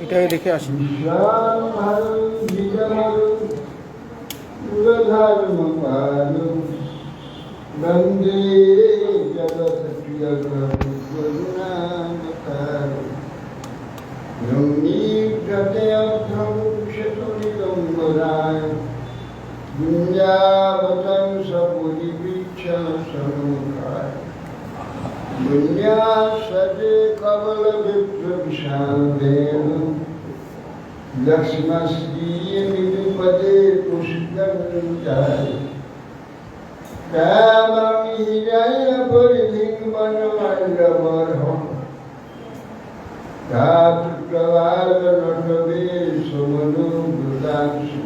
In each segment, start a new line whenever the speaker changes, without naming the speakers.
এটাই দেখে আসি।
বন্দে জগৎ প্রিয় করুণাবতারো রমণীকৃতয়ধ্রুষতুলিলম্বরায় গুঞ্জাবতং সপুরিবৃক্ষসমুখায় গুণ্যাসতে কবলবিপ্রবিশালেন লক্ষ্মশ্রীনিধিপদে পুষ্পঞ্চায় কামমিহিরায় পরিধিং বনমণ্ডবর্হম ধাতুপ্রবালনটবে সমনুবৃতাংশু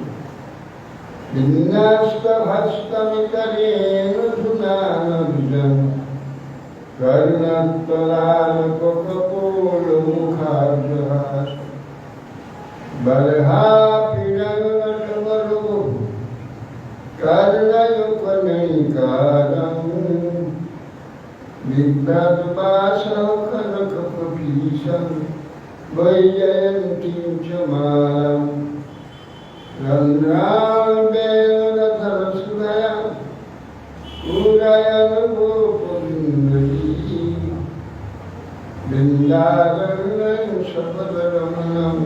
বিন্যাস্তহস্তমিতরেণ ধুনানবিজং কর্ণত্তলালককপোলমুখার্জহাস বর্হাপিরণটবরো कर्णयुपनैकादं बिभ्रद्वासकनकपीशं वैजयन्तीं च मालां रन्ध्रावेणधरसुधया पूरयन् गोपवृन्दै वृन्दावनं सपदरमणं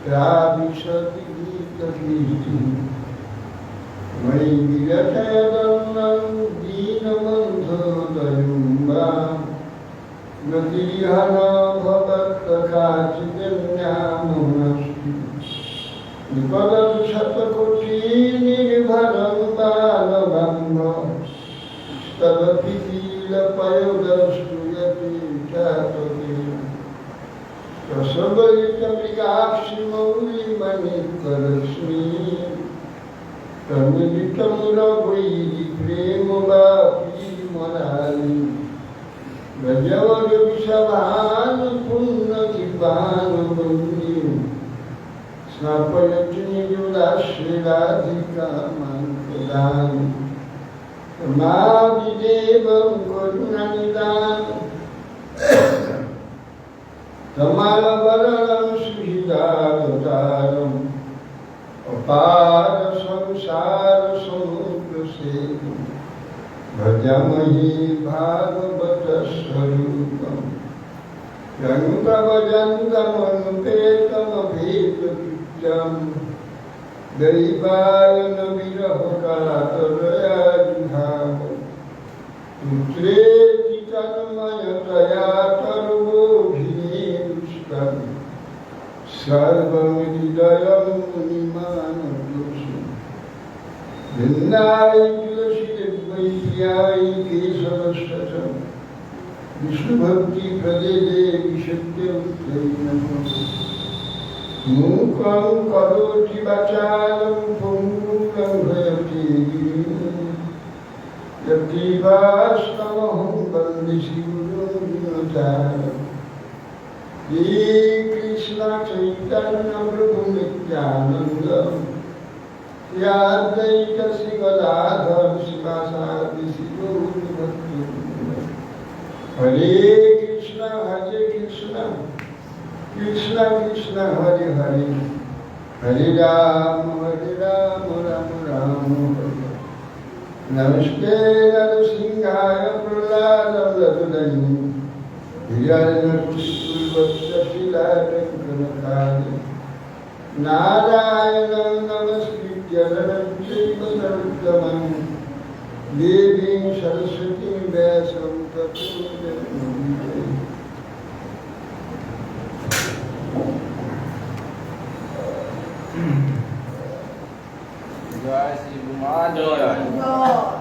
प्राविशति गीतगीतिम् मयि विरचयदन्नं दीनबन्धोदयुम्बा गतिर्हन भवत्तकाचिदन्यामनस्ति विपदं शतकोटिनिर्भरं बालबन्ध स्तवति कीलपयोदस्तुयति चातके रसबलितमृगाक्षिमौलिमणिकरश्मी तमिलितमुरवैरि प्रेमवापी मराली गजवगविषभानु पुण्यकृपानुबन्धि स्नापयति निजुलाश्रीराधिकामान्तदानि तमादिदेवं करुणनिदानं तमालवरणं सुहृदावतारम् अपार संसार समुद्र सेतु भजमहि भागवत स्वरूपम यनुप्रभजन्तमनुपेतमभेदकृत्यं दैवायन विरहकातरयाजुहाव पुत्रेति तन्मयतया सर्वोऽभिनेदुष्टम् सर्वहृदयं मुनिमानतोषि भिन्नाय तुलसीदेव्याय केशवश्वचं विष्णुभक्तिप्रदे देवी सत्यवत्यै नमः मूकं करोति वाचालं पङ्गुं लङ्घयति गिरिं यत्किवास्तमहं वन्दे श्रीगुरुं विनुतारम् Krishna Chaitanya Prabhu Nityananda Shri Advaita Shri Gadadhar Sivasadi Shri Gaura Bhaktivinoda Hare Krishna Krishna Krishna Hare Hare Hare Ram Ram Ram Hare Namaste Narasimhaya Praladam Ladudayim Narayanam namaskritya naram chaiva narottamam devim saraswatim vyasam tato jayamudite. Jai Shri Bhuman Jai.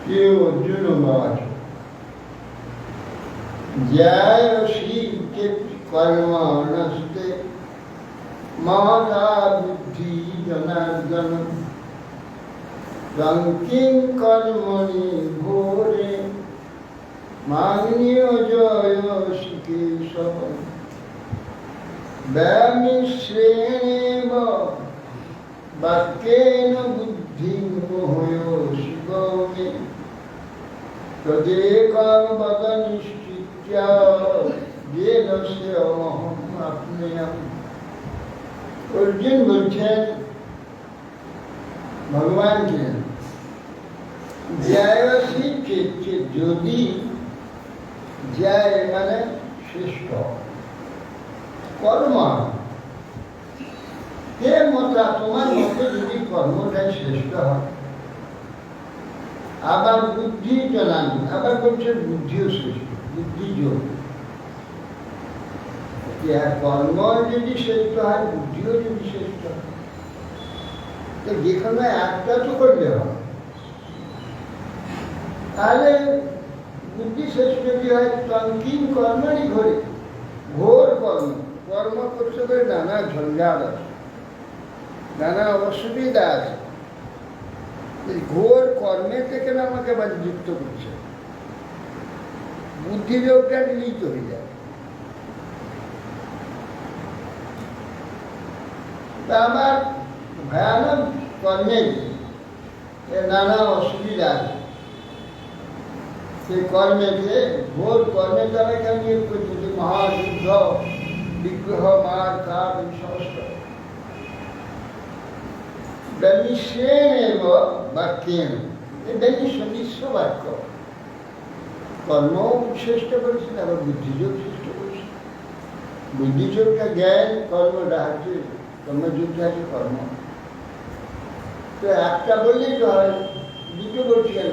ये अर्जुन बात जय शिव के कर्म नस्ते माता बुद्धि जनार्दन रंकिं कर्मणि घोरे मांगन्यो जय शिकेशव व्यामिश्रेणेव वाक्येन बुद्धिं मोहयो शिवो मे तदेकं वद निश्चित्य येन से अहम् आप्नुयामि। अर्जुन बोलছেন ভগবানকে জয়সী চেচ্ছে যদি জয় মানে শ্রেষ্ঠ কর্ম কে মতা তোমার মতে যদি কর্মটাই শ্রেষ্ঠ হয় আবার বুদ্ধি জানান আবার বলছে বুদ্ধিও শ্রেষ্ঠ বুদ্ধি যোগ কর্ম যদি শ্রেষ্ঠ হয় বুদ্ধিও যদি শ্রেষ্ঠ হয় তো যেখানে একটা তো করলে হয় তাহলে বুদ্ধি শ্রেষ্ঠ যদি হয় তঙ্কিন কর্মেরই ঘরে ঘোর কর্ম কর্ম করতে গেলে নানা ঝঞ্ঝাট আছে নানা অসুবিধা আছে ঘোর কর্মে থেকে আমাকে আবার যুক্ত করছে বুদ্ধিযোগটা লিপ্ত হয়ে যায় তা আমার ভয়ানক কর্মে নানা অসুবিধা আছে সেই কর্মেকে ঘোর কর্মের দ্বারা কেন করছে যে মহাযুদ্ধ বিগ্রহ মার কাপ এই সমস্ত ব্যনিশ্রেণেব বাক্যেন এই মিশ্র বাক্য কর্ম শ্রেষ্ঠ করেছেন আবার বুদ্ধিযোগ শ্রেষ্ঠ করেছেন বুদ্ধিযোগটা জ্ঞান কর্মটা হচ্ছে কর্মযুদ্ধ আছে কর্ম তো একটা বললেই তো হয় দুটো বলছি কেন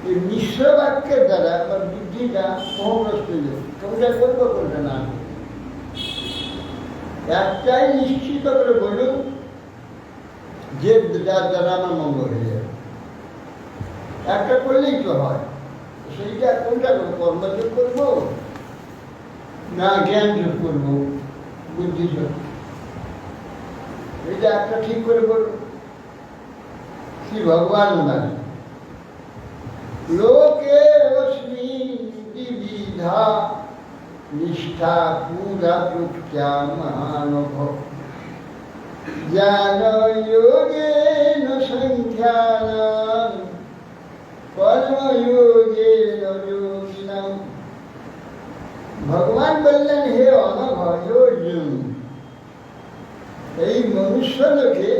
এই মিশ্র বাক্যের দ্বারা আমার বুদ্ধিটা মোহগ্রস্ত হয়ে যাবে কোনটা করবো কোনটা না একটাই নিশ্চিত করে বলুন যে যার দ্বারা আমার মঙ্গল হয়ে যাবে একটা করলেই তো হয় সেইটা কোনটা কর্মযোগ করবো না জ্ঞান যোগ করবো বুদ্ধিযোগ এটা একটা ঠিক করে বলুন শ্রী ভগবান মানে লোকে অস্মি বিবিধা নিষ্ঠা পুরা প্রত্যা মহানভ জ্ঞান যোগেন সংখ্যানাম কর্মযোগেন যোগিনাম। ভগবান বললেন হে অনঘ হে অর্জুন এই মনুষ্য লোকে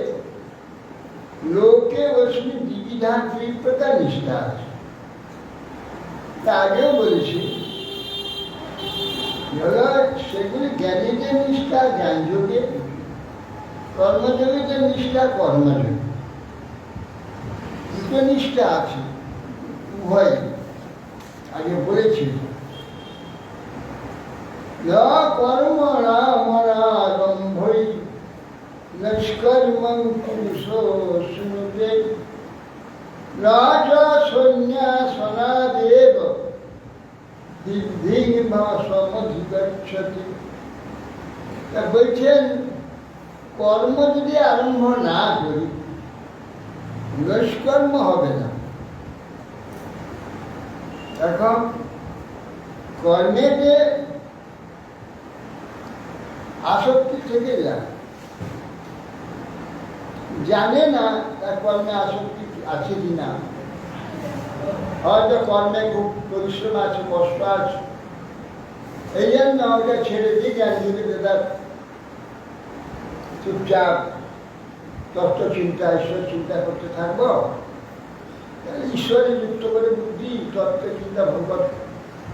লোকে অস্মি বিবিধা দুই প্রকার নিষ্ঠা আছে তা আগেও বলেছি সেগুলি জ্ঞানীদের নিষ্ঠা জ্ঞান যোগে কর্মযোগীদের নিষ্ঠা কর্মযোগে দুটো নিষ্ঠা আছে উভয় আগে বলেছি কর্মণা মনারম্ভই নষ্কর্মং পুরুষো শুনুতে না চ সন্ন্যাসনাদেব সিদ্ধিং সমধিগচ্ছতি। বলছেন কর্ম যদি আরম্ভ না করি নষ্কর্ম হবে না। এখন কর্মে যে আসক্তি থেকে যায় জানে না তার কর্মে আসক্তি আছে কিনা হয়তো কর্মে খুব পরিশ্রম আছে কষ্ট আছে এই জন্য ওটা ছেড়ে দিয়ে জ্ঞান যদি তার চুপচাপ তত্ত্ব চিন্তা ঈশ্বর চিন্তা করতে থাকবো তাহলে ঈশ্বরে যুক্ত করে বুদ্ধি তত্ত্ব চিন্তা ভগবত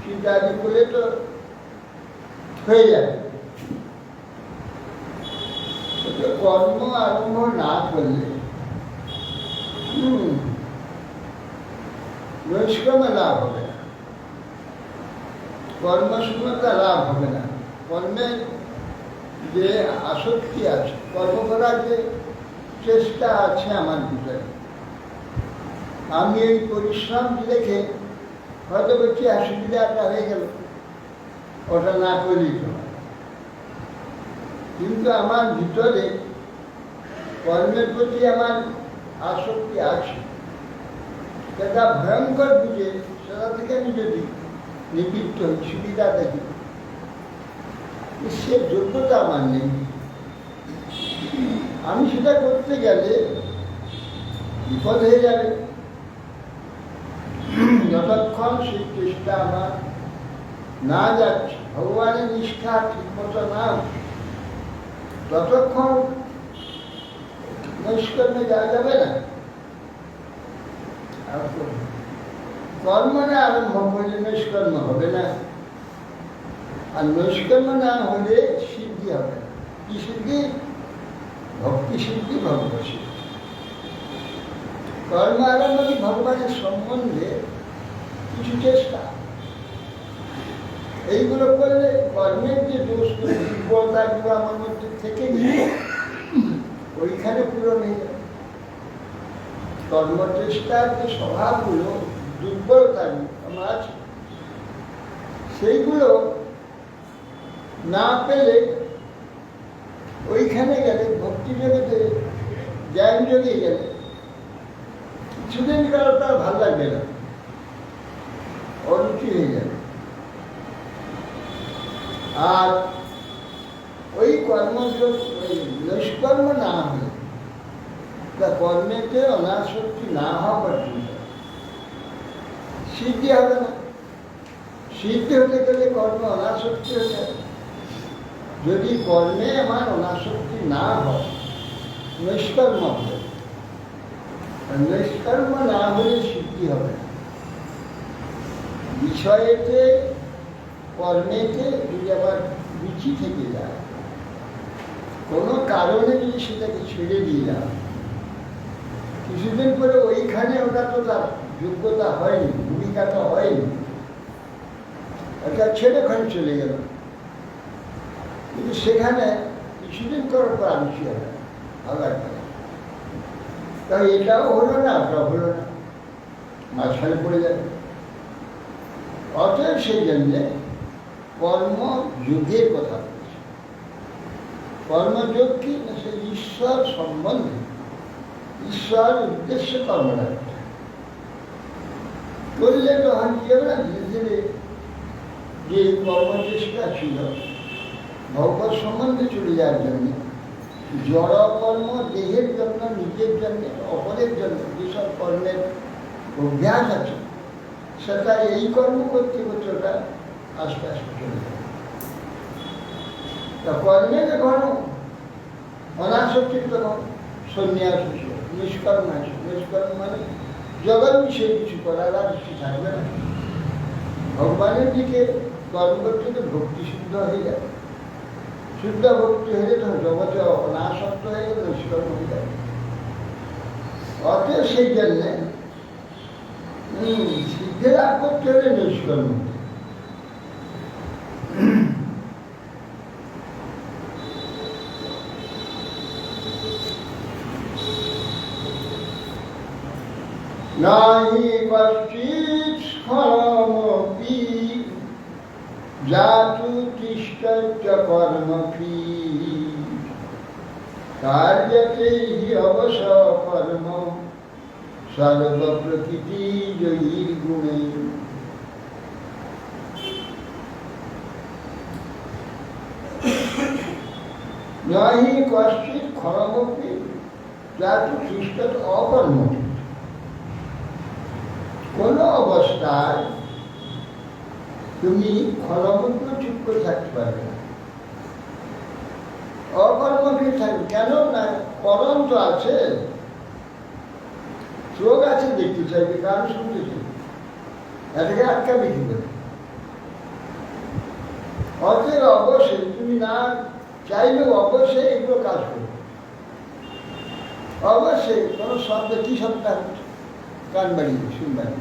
চিন্তা আদি করলে তো হয়ে যাবে। কর্ম আরম্ভ না করলে নৈষ্কর্মে লাভ হবে না কর্মশূন্যতা লাভ হবে না। কর্মের যে আসক্তি আছে কর্ম করার যে চেষ্টা আছে আমার ভিতরে আমি এই পরিশ্রম দেখে হয়তো বলছি অসুবিধাটা হয়ে গেল, ওটা না করলেই তো হয়। কিন্তু আমার ভিতরে কর্মের প্রতি আমার আসক্তি আছে, সেটা ভয়ঙ্কর বুঝে সেটা থেকে আমি যদি নিবৃত্ত হই, সুবিধা দেখি, সে যোগ্যতা আমার নেই। আমি সেটা করতে গেলে বিপদ হয়ে যাবে। যতক্ষণ সেই চেষ্টা আমার না যাচ্ছে, ভগবানের নিষ্ঠা ঠিক মতো না, ততক্ষণ নৈষ্কর্মে যাওয়া যাবে না। কর্মটা আরম্ভ করলে নৈষ্কর্ম হবে না, আর নৈষ্কর্ম না হলে সিদ্ধি হবে না। কি সিদ্ধি? ভক্তি সিদ্ধি, ভগবত সিদ্ধি। কর্ম আরম্ভ কি ভগবানের সম্বন্ধে কিছু চেষ্টা, এইগুলো করলে কর্মের যে দোষগুলো, দুর্বলতাগুলো আমার মধ্যে থেকে গিয়ে ওইখানে পূরণ হয়ে যাবে। কর্মচেষ্টার যে স্বভাবগুলো, দুর্বলতাগুলো আমার আছে, সেইগুলো না পেলে ওইখানে গেলে, ভক্তি জগতে জ্ঞান যোগে গেলে কিছুদিন কাল তার ভালো লাগবে না, অরুচি হয়ে যাবে। আর ওই নৈষ্কর্ম না হলে বা কর্মেতে অনাসক্তি না হওয়া পর্যন্ত সিদ্ধি হবে না। সিদ্ধি হতে গেলে কর্ম অনাসক্তি হয়ে যাবে। যদি কর্মে আমার অনাসক্তি না হয়, নৈষ্কর্ম হবে। নৈষ্কর্ম না হলে সিদ্ধি হবে না। বিষয়েতে, কর্মেতে যদি আমার রুচি থেকে যায়, কোনো কারণে যদি সেটাকে ছেড়ে দিয়ে যায়, কিছুদিন পরে ওইখানে ওটা তো তার যোগ্যতা হয়নি, ভূমিকাটা হয়নি, ওটা ছেড়ে ওখানে চলে গেল। কিন্তু সেখানে কিছুদিন করার পর আরুচি হবে, আবার তাই এটাও হলো না, ওটাও হলো না, মাঝখানে পড়ে যাবে। অতএব সেই জন্যে কর্মযোগের কথা বলছি। কর্মযোগ কি না? সে ঈশ্বর সম্বন্ধে, ঈশ্বর উদ্দেশ্যে কর্মটা করলে তো হয় কি হবে না, ধীরে ধীরে যে কর্মচেষ্টা ছিল ভগবত সম্বন্ধে চলে যাওয়ার জন্য, জড় কর্ম দেহের জন্য, নিজের জন্য, অপরের জন্য যেসব কর্মের অভ্যাস আছে, সেটা এই কর্ম করতে করতে ওটা আস্তে আস্তে চলে যাবে। তা কর্মের ঘন অনাসক্তির তখন সন্ন্যাস হয়েছে, নিষ্কর্ম আছে। নিষ্কর্ম মানে জগৎ বিষয়ে কিছু করার আর কিছু থাকবে না। ভগবানের দিকে কর্ম করতে তো ভক্তি শুদ্ধ হয়ে যাবে। শুদ্ধ ভক্তি হয়ে তখন জগতে অনাসক্ত হয়ে গেলে নিষ্কর্ম হয়ে যাবে। অতএব সেই জন্যে সিদ্ধি লাভ করতে হলে নিষ্কর্ম। নাহি কশ্চিৎ স্খলমপি জাতু তিষ্ঠত্য কর্মফি কার্যতে হি অবশ কর্ম সর্বপ্রকৃতি জয়ীর গুণে। নাহি কশ্চিৎ স্খলমপি জাতু তিষ্ঠত্য অকর্মফি। কোন অবস্থায় তুমি ক্ষণমুদ্র চুপ করে থাকতে পারবে না, অকর্মফি থাকবে। কেন না? করণ তো আছে, চোখ আছে, দেখতে চাইবে, গান শুনতে চাইবে, এটাকে আটকাবে কি করে? অতএব অবশ্যই তুমি না চাইলেও অবশ্যই এগুলো কাজ করবে। অবশ্যই কোনো শব্দ, কি শব্দ কান বাড়িয়ে শুনবেন,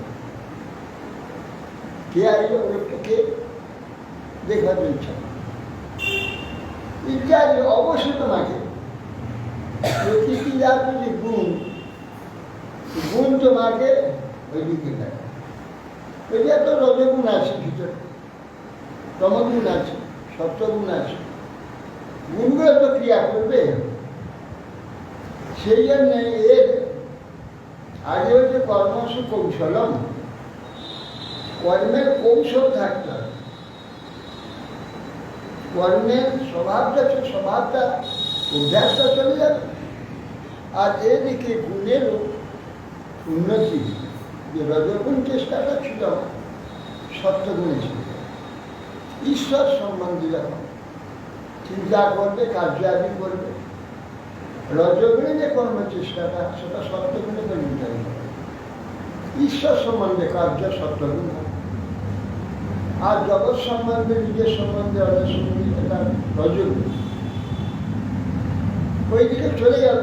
কে আসবে, কে দেখবার ইচ্ছা ইত্যাদি। অবশ্যই তোমাকে প্রকৃতি জাত যে গুণ, গুণ তোমাকে ওইদিকে দেয়। ওই যে একটা রজগুণ আছে ভিতরে, তমগুণ আছে, সত্যগুণ আছে, গুণগুলো তো ক্রিয়া করবে। সেই জন্য এর আগে হচ্ছে কর্মসু কৌশলম, কর্মের কৌশল থাকতে হবে। কর্মের স্বভাবটা অভ্যাসটা চলে যাবে। আর এদিকে গুণেরও উন্নতি, যে রজগুণ চেষ্টাটা ছিল সত্যগুণে ছিল। ঈশ্বর সম্বন্ধে যখন চিন্তা করবে, কার্যাদি করবে, রজগুণে যে কর্ম চেষ্টাটা সেটা সত্যগুণে পরিণত হবে। ঈশ্বর সম্বন্ধে কার্য সত্যগুণ, আর জগৎ সম্বন্ধে, নিজের সম্বন্ধে অনেক সম্বন্ধে এটা রজগুণ। ওই দিকে চলে গেল।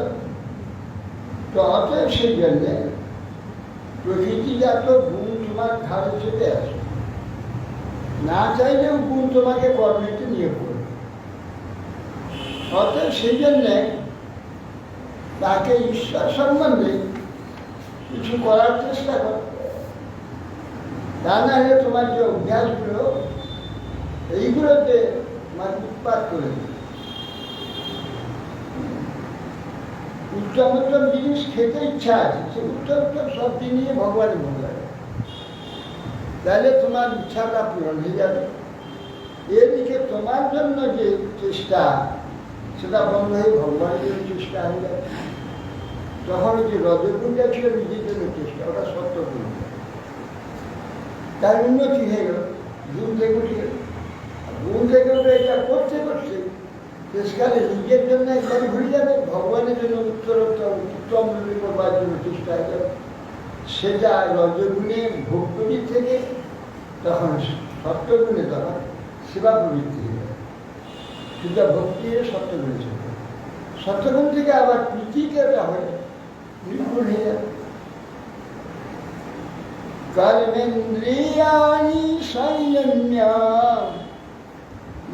তো অতএব সেই জন্যে প্রকৃতিজাত গুণ তোমার ঘাড়ে চেপে আসে, না চাইলেও গুণ তোমাকে কর্মেতে নিয়ে পড়বে। অতএব সেই জন্যে তাকে ঈশ্বর সম্বন্ধে কিছু করার চেষ্টা করতে হবে। তা না হলে তোমার যে অভ্যাসগুলো এইগুলোতে তোমার উৎপাত করে দেবে। উত্তম উত্তম জিনিস খেতে ইচ্ছা আছে, সে উত্তম উত্তম সব জিনিস ভগবানের ভোগ লাগে, তাহলে তোমার ইচ্ছাটা পূরণ হয়ে যাবে। এদিকে তোমার জন্য যে চেষ্টা সেটা বন্ধ হয়ে ভগবানের জন্য চেষ্টা হয়ে যাবে। তখন যে রজগুণটা ছিল নিজের জন্য চেষ্টা, ওটা সত্য গুণ, তার উন্নতি হয়ে গেল, গুণ থেকে উঠে গেল। গুণ থেকে উঠে এটা করতে করতে শেষকালে নিজের জন্য একবার ঘুরে যাবে, ভগবানের জন্য উত্তম করবার জন্য চেষ্টা হয়ে যাবে। সেটা রজগুণে ভক্তি থেকে তখন সত্যগুণে তখন সেবা প্রবৃত্তি হয়ে যাবে। সেটা ভক্তি হয়ে সত্যগুণে চলে, সত্যগুণ থেকে আবার প্রীতিটা হয়ে নির্গুণ হয়ে যাবে। কর্মেন্দ্রিয়াণি সংযম্য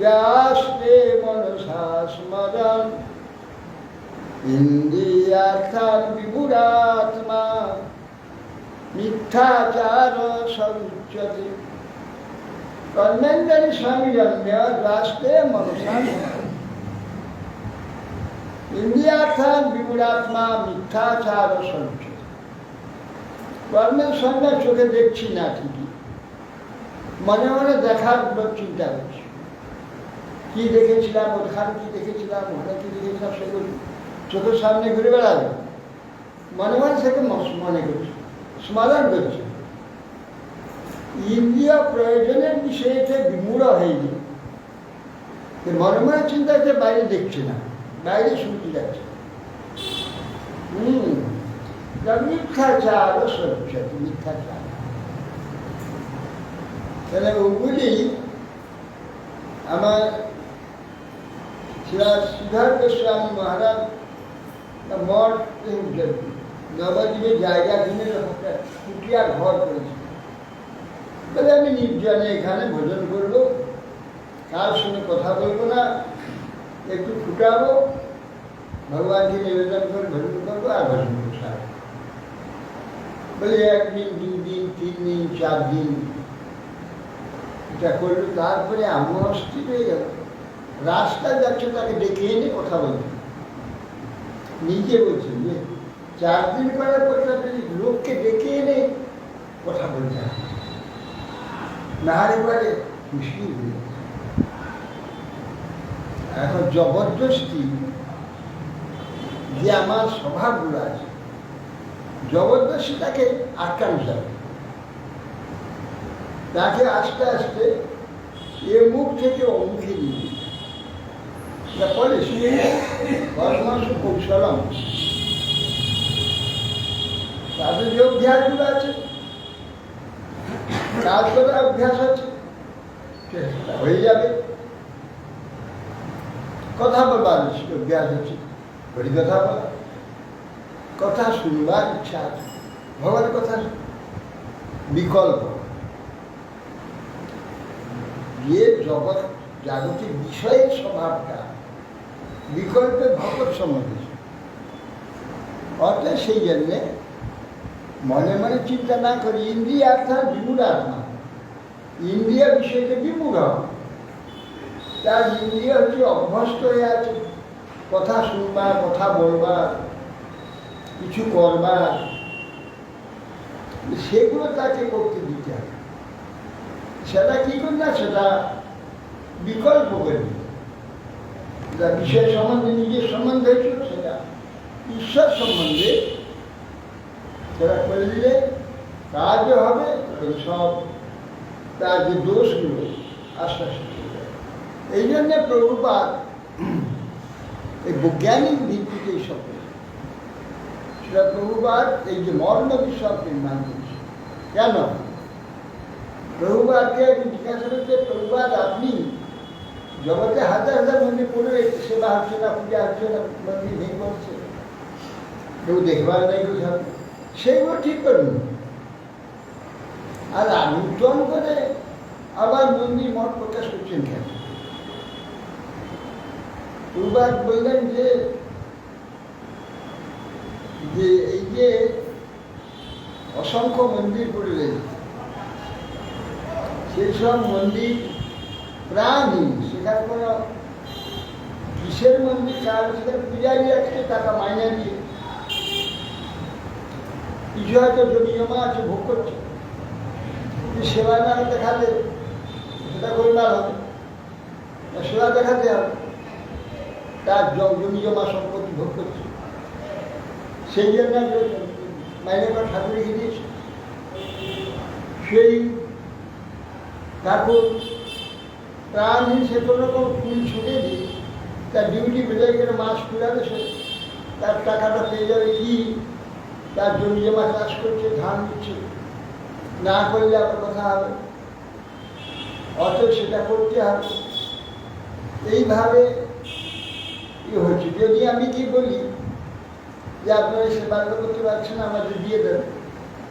यास्ते मनसा स्मरन् इन्द्रियार्थान् विमूढात्मा मिथ्याचार समुच्यते। कर्मेन्द्रिय संयम्य यास्ते मनसा इंद्रियार्थान् विमूढात्मा मिथ्याचार समुच्यते। কর্মের সঙ্গে চোখে দেখছি না ঠিকই, মনে মনে দেখার চিন্তা করছি। কি দেখেছিলাম ওখানে, কি দেখেছিলাম ওখানে, কি দেখেছিলাম, সেগুলো চোখের সামনে ঘুরে বেড়াবে, মনে মনে সেকে মনে করছে, স্মরণ করছে। ইন্দ্রিয় প্রয়োজনের বিষয়েতে বিমূঢ় হয়নি, মনে মনে চিন্তা হচ্ছে, বাইরে দেখছে না, বাইরে শুনতে যাচ্ছে। মিথ্যাচার সত্যি, মিথ্যাচার। তাহলে ওগুলি আমার সিদ্ধার্থ গোস্বামী মহারাজ মঠ নবদ্বীপে জায়গা কিনে একটা কুটিয়া ঘর করেছে। বলে আমি নির্জনে এখানে ভোজন করবো, কার সঙ্গে কথা বলবো না, একটু ফুটাবো, ভগবানকে নিবেদন করে ভোজন করবো আর ভোজন করবো। বলে 1 দিন 2 দিন 3 দিন 4 দিন এটা করলো। তারপরে আমি অস্থির হয়ে গেল। রাস্তায় যাচ্ছে, তাকে ডেকে এনে কথা বলছে, নিজে বলছে যে 4 দিন করার পর লোককে ডেকে এনে কথা বলছে না রে, পরে মুশকিল হয়ে গেছে। এখন জবরদস্তি যে আমার স্বভাবগুলো আছে, জবরদস্তি তাকে আটকানো যাবে। তাকে আস্তে আস্তে এ মুখ থেকে অমুখে নিয়ে কর্মসু কৌশলম। তাদের যে অভ্যাসগুলো আছে, কাজ করার অভ্যাস আছে, হয়ে যাবে। কথা বলবার অভ্যাস আছে, বড়ি কথা বলা, কথা শুনবার ইচ্ছা আছে, ভগবানের কথা বিকল্প যে জগৎ জাগতিক বিষয়ের স্বভাবটা বিকল্পে ভগৎ সম্বন্ধে। অতএব সেই জন্যে মনে মনে চিন্তা না করি ইন্দ্রিয় অর্থাৎ বিমূঢ় আত্মা। ইন্দ্রিয় বিষয়কে বিমূঢ়, তার ইন্দ্রিয় হচ্ছে অভ্যস্ত হয়ে আছে কথা শুনবার, কথা বলবার, কিছু করবার, সেগুলো তাকে করতে দিতে হবে। সেটা কি করি না, সেটা বিকল্প করে দিতে, যা বিষয় সম্বন্ধে নিজের সম্বন্ধে হয়েছিল সেটা ঈশ্বর সম্বন্ধে সেটা করে দিলে কাজও হবে, সব তার যে দোষগুলো আস্তে আস্তে চলে যাবে। এই জন্যে প্রভুপাদ এই বৈজ্ঞানিক ভিত্তিতে এইসব সেটা প্রভুপাদ এই যে মর্ম বিষয় নির্মাণ করছে। কেন প্রভুপাদকে জিজ্ঞাসা করছে, প্রভুপাদ আপনি জগতে হাজার হাজার মন্দির পড়ে সেবা হচ্ছে না, পূজা হচ্ছে না, মন্দির ভেঙে পড়ছে, কেউ দেখবার নেই, কোথাও সেইগুলো ঠিক করুন, আর নূতন করে আবার মন্দির মঠ প্রকাশ করছেন কেন? প্রভুপাদ বললেন যে এই যে অসংখ্য মন্দির পড়ে রয়েছে, সেই সব মন্দির প্রাণহীন, সেখানে কোনো কিসের মন্দির, কারণ সেখানে পূজারি রাখছে টাকা মাইনা দিয়ে, কিছু হয়তো জমি জমা আছে ভোগ করছে, সেবা না দেখালে সেটা গোলমাল হবে, সেবা দেখাতে হবে, তার জমি জমা সম্পত্তি ভোগ করছে, সেই জন্য মাইনে করে ঠাকুর রেখে দিয়েছে। সেই ঠাকুর প্রাণহীন, সে কোনো রকম ফুল ছুটে দিয়ে তার ডিউটি বেঁধে গেলে মাস ফুরাবে, সে তার টাকাটা পেয়ে যাবে কি, তার জমি জমা চাষ করছে, ধান দিচ্ছে, না করলে আবার কথা হবে, অথচ সেটা করতে হবে। এইভাবে হচ্ছে। যদি আমি কি বলি যে আপনারা সেবাটা করতে পারছেন, আমাদের দিয়ে দেন,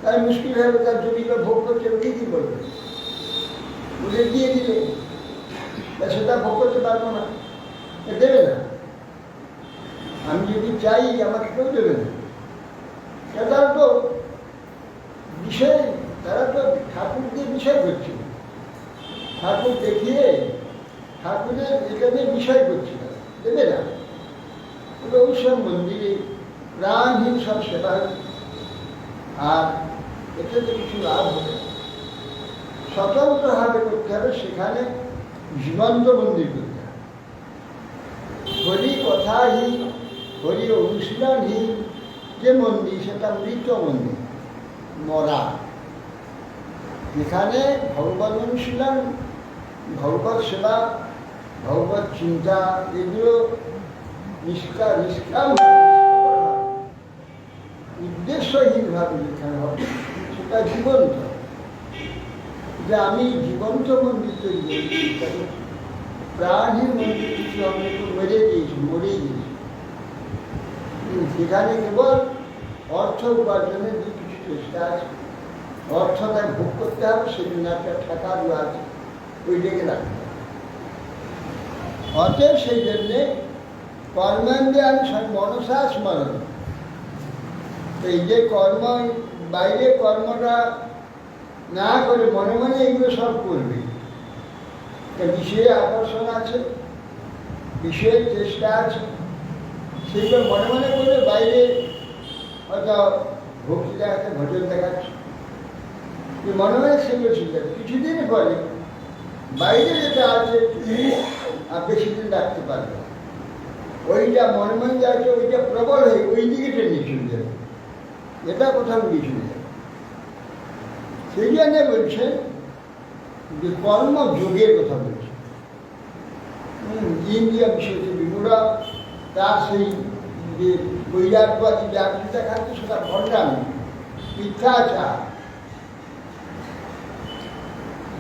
তাই মুশকিল হবে, তার জমিটা ভোগ করছে, ওকে কি বলবে, ওকে দিয়ে দিলে সেটা ভোগ করতে পারবো না, দেবে না। আমি যদি চাই আমাকে কেউ দেবে না, সেটা তো বিষয়, তারা তো ঠাকুর দিয়ে বিষয় করছে, ঠাকুর দেখিয়ে ঠাকুরের এখানে বিষয় করছে, দেবে না। ওই সব মন্দিরে প্রাণহীন সব সেবা, আর এটাতে কিছু লাভ হবে, স্বতন্ত্রভাবে করতে হবে, সেখানে জীবন্ত মন্দির করতে হবে। হরি কথাহীন, হরি অনুশীলনহীন যে মন্দির, সেটা মৃত মন্দির, মরা। যেখানে ভগবত অনুশীলন, ভগবত সেবা, ভগবত চিন্তা, এগুলো নিষ্কাম উদ্দেশ্যহীনভাবে যেখানে হবে, সেটা জীবন্ত। যে আমি জীবন্ত মন্দির তৈরি করি, প্রাণহীন মন্দির কিছু আমি একটু মরে গিয়েছি। সেখানে কেবল অর্থ উপার্জনের যে কিছু চেষ্টা আছে, অর্থটা ভোগ করতে হবে, সেদিন একটা টাকা দেওয়া আছে, ওইটাকে রাখতে হবে। অতএব সেই জন্যে কর্মেন্দ্রে আমি মনসা স্মরণ, এই যে কর্ম, বাইরে কর্মটা না করে মনে মনে এগুলো সব করবে, বিষয়ে আকর্ষণ আছে, বিষয়ের চেষ্টা আছে, সেইগুলো মনে মনে করলে বাইরে হয়তো ভক্তি দেখাচ্ছে, ভজন দেখাচ্ছে, মনে মনে সেগুলো চিন্তা, কিছুদিন পরে বাইরে যেটা আছে আর বেশি দিন রাখতে পারবে, ওইটা মনে মনে যাচ্ছে, ওইটা প্রবল হয়ে ওই দিকে টেনে চলে যাবে, এটা কোথাও উড়িয়ে চলে যাবে। সেই জন্য বলছেন যে কর্মযোগের কথা বলছে, ইন্দ্রিয় বিষয়টি বিমূঢ়, তার সেই যে বৈরাগ্যবাদী যে আকৃতি খাচ্ছে, সেটা ভণ্ডামি, মিথ্যাচার।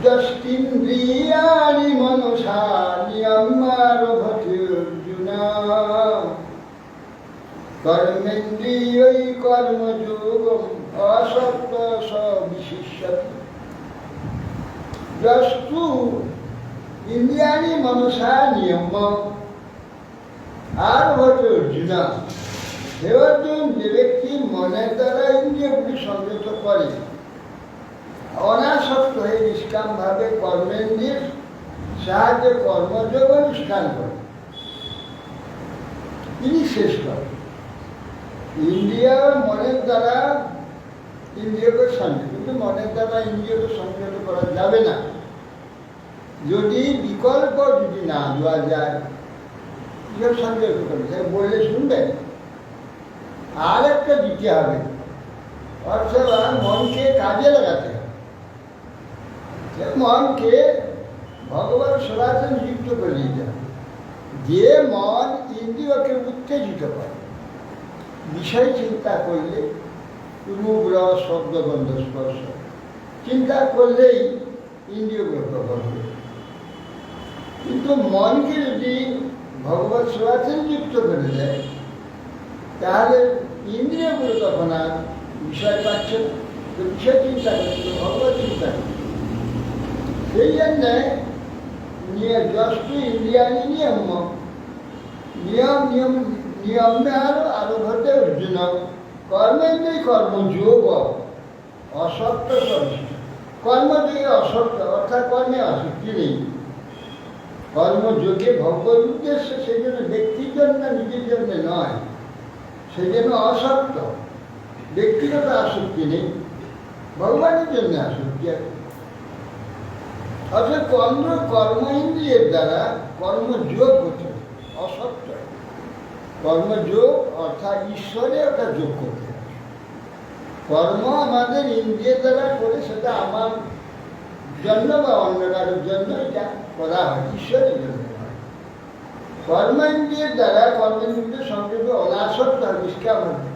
যষ্টিন্দ্রিয়াণি মনসা নিয়ম্যারভতে অর্জুনা, কর্মেন্দ্রিয়ৈ কর্মযোগম অসক্ত সবিশিষ্যতি। যস্তু ইন্দ্রিয়াণি মনসা নিয়ম্য আরভতে অর্জুনা। হে অর্জুন, যে ব্যক্তি মনের দ্বারা ইন্দ্রিয়গুলি সংযত করে, অনাসক্ত হয়ে নিষ্কাম ভাবে কর্মেন্দ্রিয়ের সাহায্যে কর্মযোগ অনুষ্ঠান করে, তিনি শ্রেষ্ঠ। ইন্দ্রিয় মনের দ্বারা ইন্দ্রিয়কে সংযত, কিন্তু মনের দ্বারা ইন্দ্রিয়কে সংযত করা যাবে না যদি বিকল্প যদি না দেওয়া যায়। সংযত করে বললে শুনবেন, আর একটা দিতে হবে, অর্থাৎ মনকে কাজে লাগাতে হবে। মনকে ভগবান সনাতন যুক্ত করে দিতে হবে। যে মন ইন্দ্রিয়কে উত্তেজিত করে, বিষয় চিন্তা করলে, রূপ রস শব্দ গন্ধ স্পর্শ চিন্তা করলেই ইন্দ্রিয়গুলো প্রভাব হবে। কিন্তু মনকে যদি ভগবান সনাতন যুক্ত করে দেয়, তাহলে ইন্দ্রিয়গুলো তখন আর বিষয় পাচ্ছে না, তো বিষয় চিন্তা করছে, ভগবান চিন্তা করছে। সেই জন্যে যষ্টু ইন্দ্রিয়ানি নিয়ম নিয়ম নিয়ম নিয়মে আরো ঘটে অর্জুন কর্মেন্দ্রিয় কর্মযোগ অসক্ত কর্মযোগে অসক্ত, অর্থাৎ কর্মে আসক্তি নেই। কর্মযোগে ভগবত উদ্দেশ্য, সেই জন্য ব্যক্তির জন্য নিজের জন্য নয়, সেই জন্য অসক্ত, ব্যক্তিগত আসক্তি নেই, ভগবানের জন্য আসক্তি আছে। অর্থাৎ কর্ম ইন্দ্রিয়ের দ্বারা কর্মযোগ হচ্ছে অসক্ত। কর্মযোগ অর্থাৎ ঈশ্বরে ওটা যোগ করতে হবে। কর্ম আমাদের ইন্দ্রিয়ের দ্বারা করে, সেটা আমার জন্য বা অন্য কারোর জন্য এটা করা হয়, ঈশ্বরের জন্য হয়। কর্মেন্দ্রিয়ের দ্বারা কর্মেন্দ্রিয়ের সঙ্গে অনাসক্ত নিষ্কাম হবে।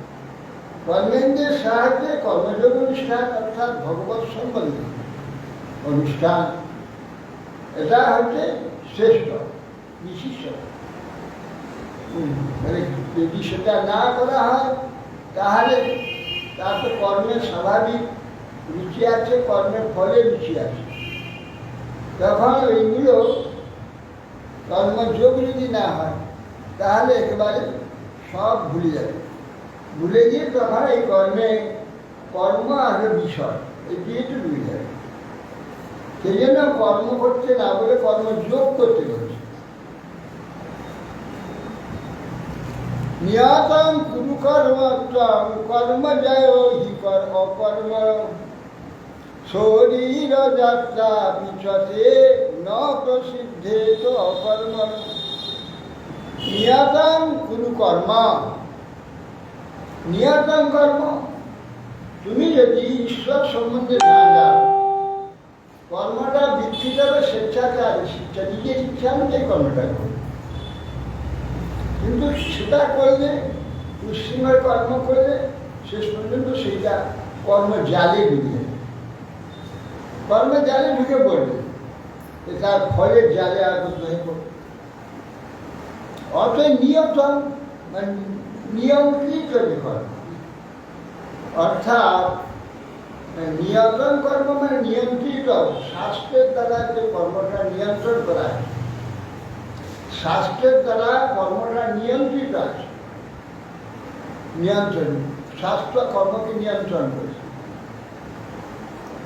কর্মেন্দ্রিয়ের সাহায্যে কর্মযোগ অনুষ্ঠান অর্থাৎ ভগবত সম্বন্ধে অনুষ্ঠান, এটা হচ্ছে শ্রেষ্ঠ বিশিষ্ট। মানে যদি সেটা না করা হয়, তাহলে তার তো কর্মের স্বাভাবিক রুচি আছে, কর্মের ফলে রুচি আছে, তখন এইগুলো কর্মযোগ যদি না হয়, তাহলে একেবারে সব ভুলে যাবে। ভুলে গিয়ে তখন এই কর্ম আর বিষয় এই দুটো ডুবে যাবে। সেই জন্য কর্ম করতে না বলে কর্মযোগ করতে বলছে। নিয়তম কুরু কর্মত্বম কর্ম জয় হি অকর্ম শরীর যাত্রা পিছতে ন প্রসিদ্ধে তো অকর্ম। নিয়তম কুরু কর্ম, নিয়তম কর্ম। তুমি যদি ঈশ্বর সম্বন্ধে না জানো, কর্মটা বৃদ্ধি হবে স্বেচ্ছাচার, শিক্ষা নিজের ইচ্ছা অনুযায়ী কর্মটা করবে। কিন্তু সেটা করলে, উচ্ছৃঙ্খল কর্ম করলে শেষ পর্যন্ত সেইটা কর্ম জালে ঢুকে যাবে, কর্ম জালে ঢুকে পড়বে, তার ফলের জালে আবদ্ধ হয়ে পড়বে। অতএব নিয়তম মানে নিয়ন্ত্রিত কর্ম, অর্থাৎ নিয়ন্ত্রণ কর্ম মানে নিয়ন্ত্রিত, শাস্ত্রের দ্বারা যে কর্মটা নিয়ন্ত্রণ করা হয়, শাস্ত্রের দ্বারা কর্মটা নিয়ন্ত্রিত আছে। নিয়ন্ত্রণ, শাস্ত্র কর্মকে নিয়ন্ত্রণ করেছে,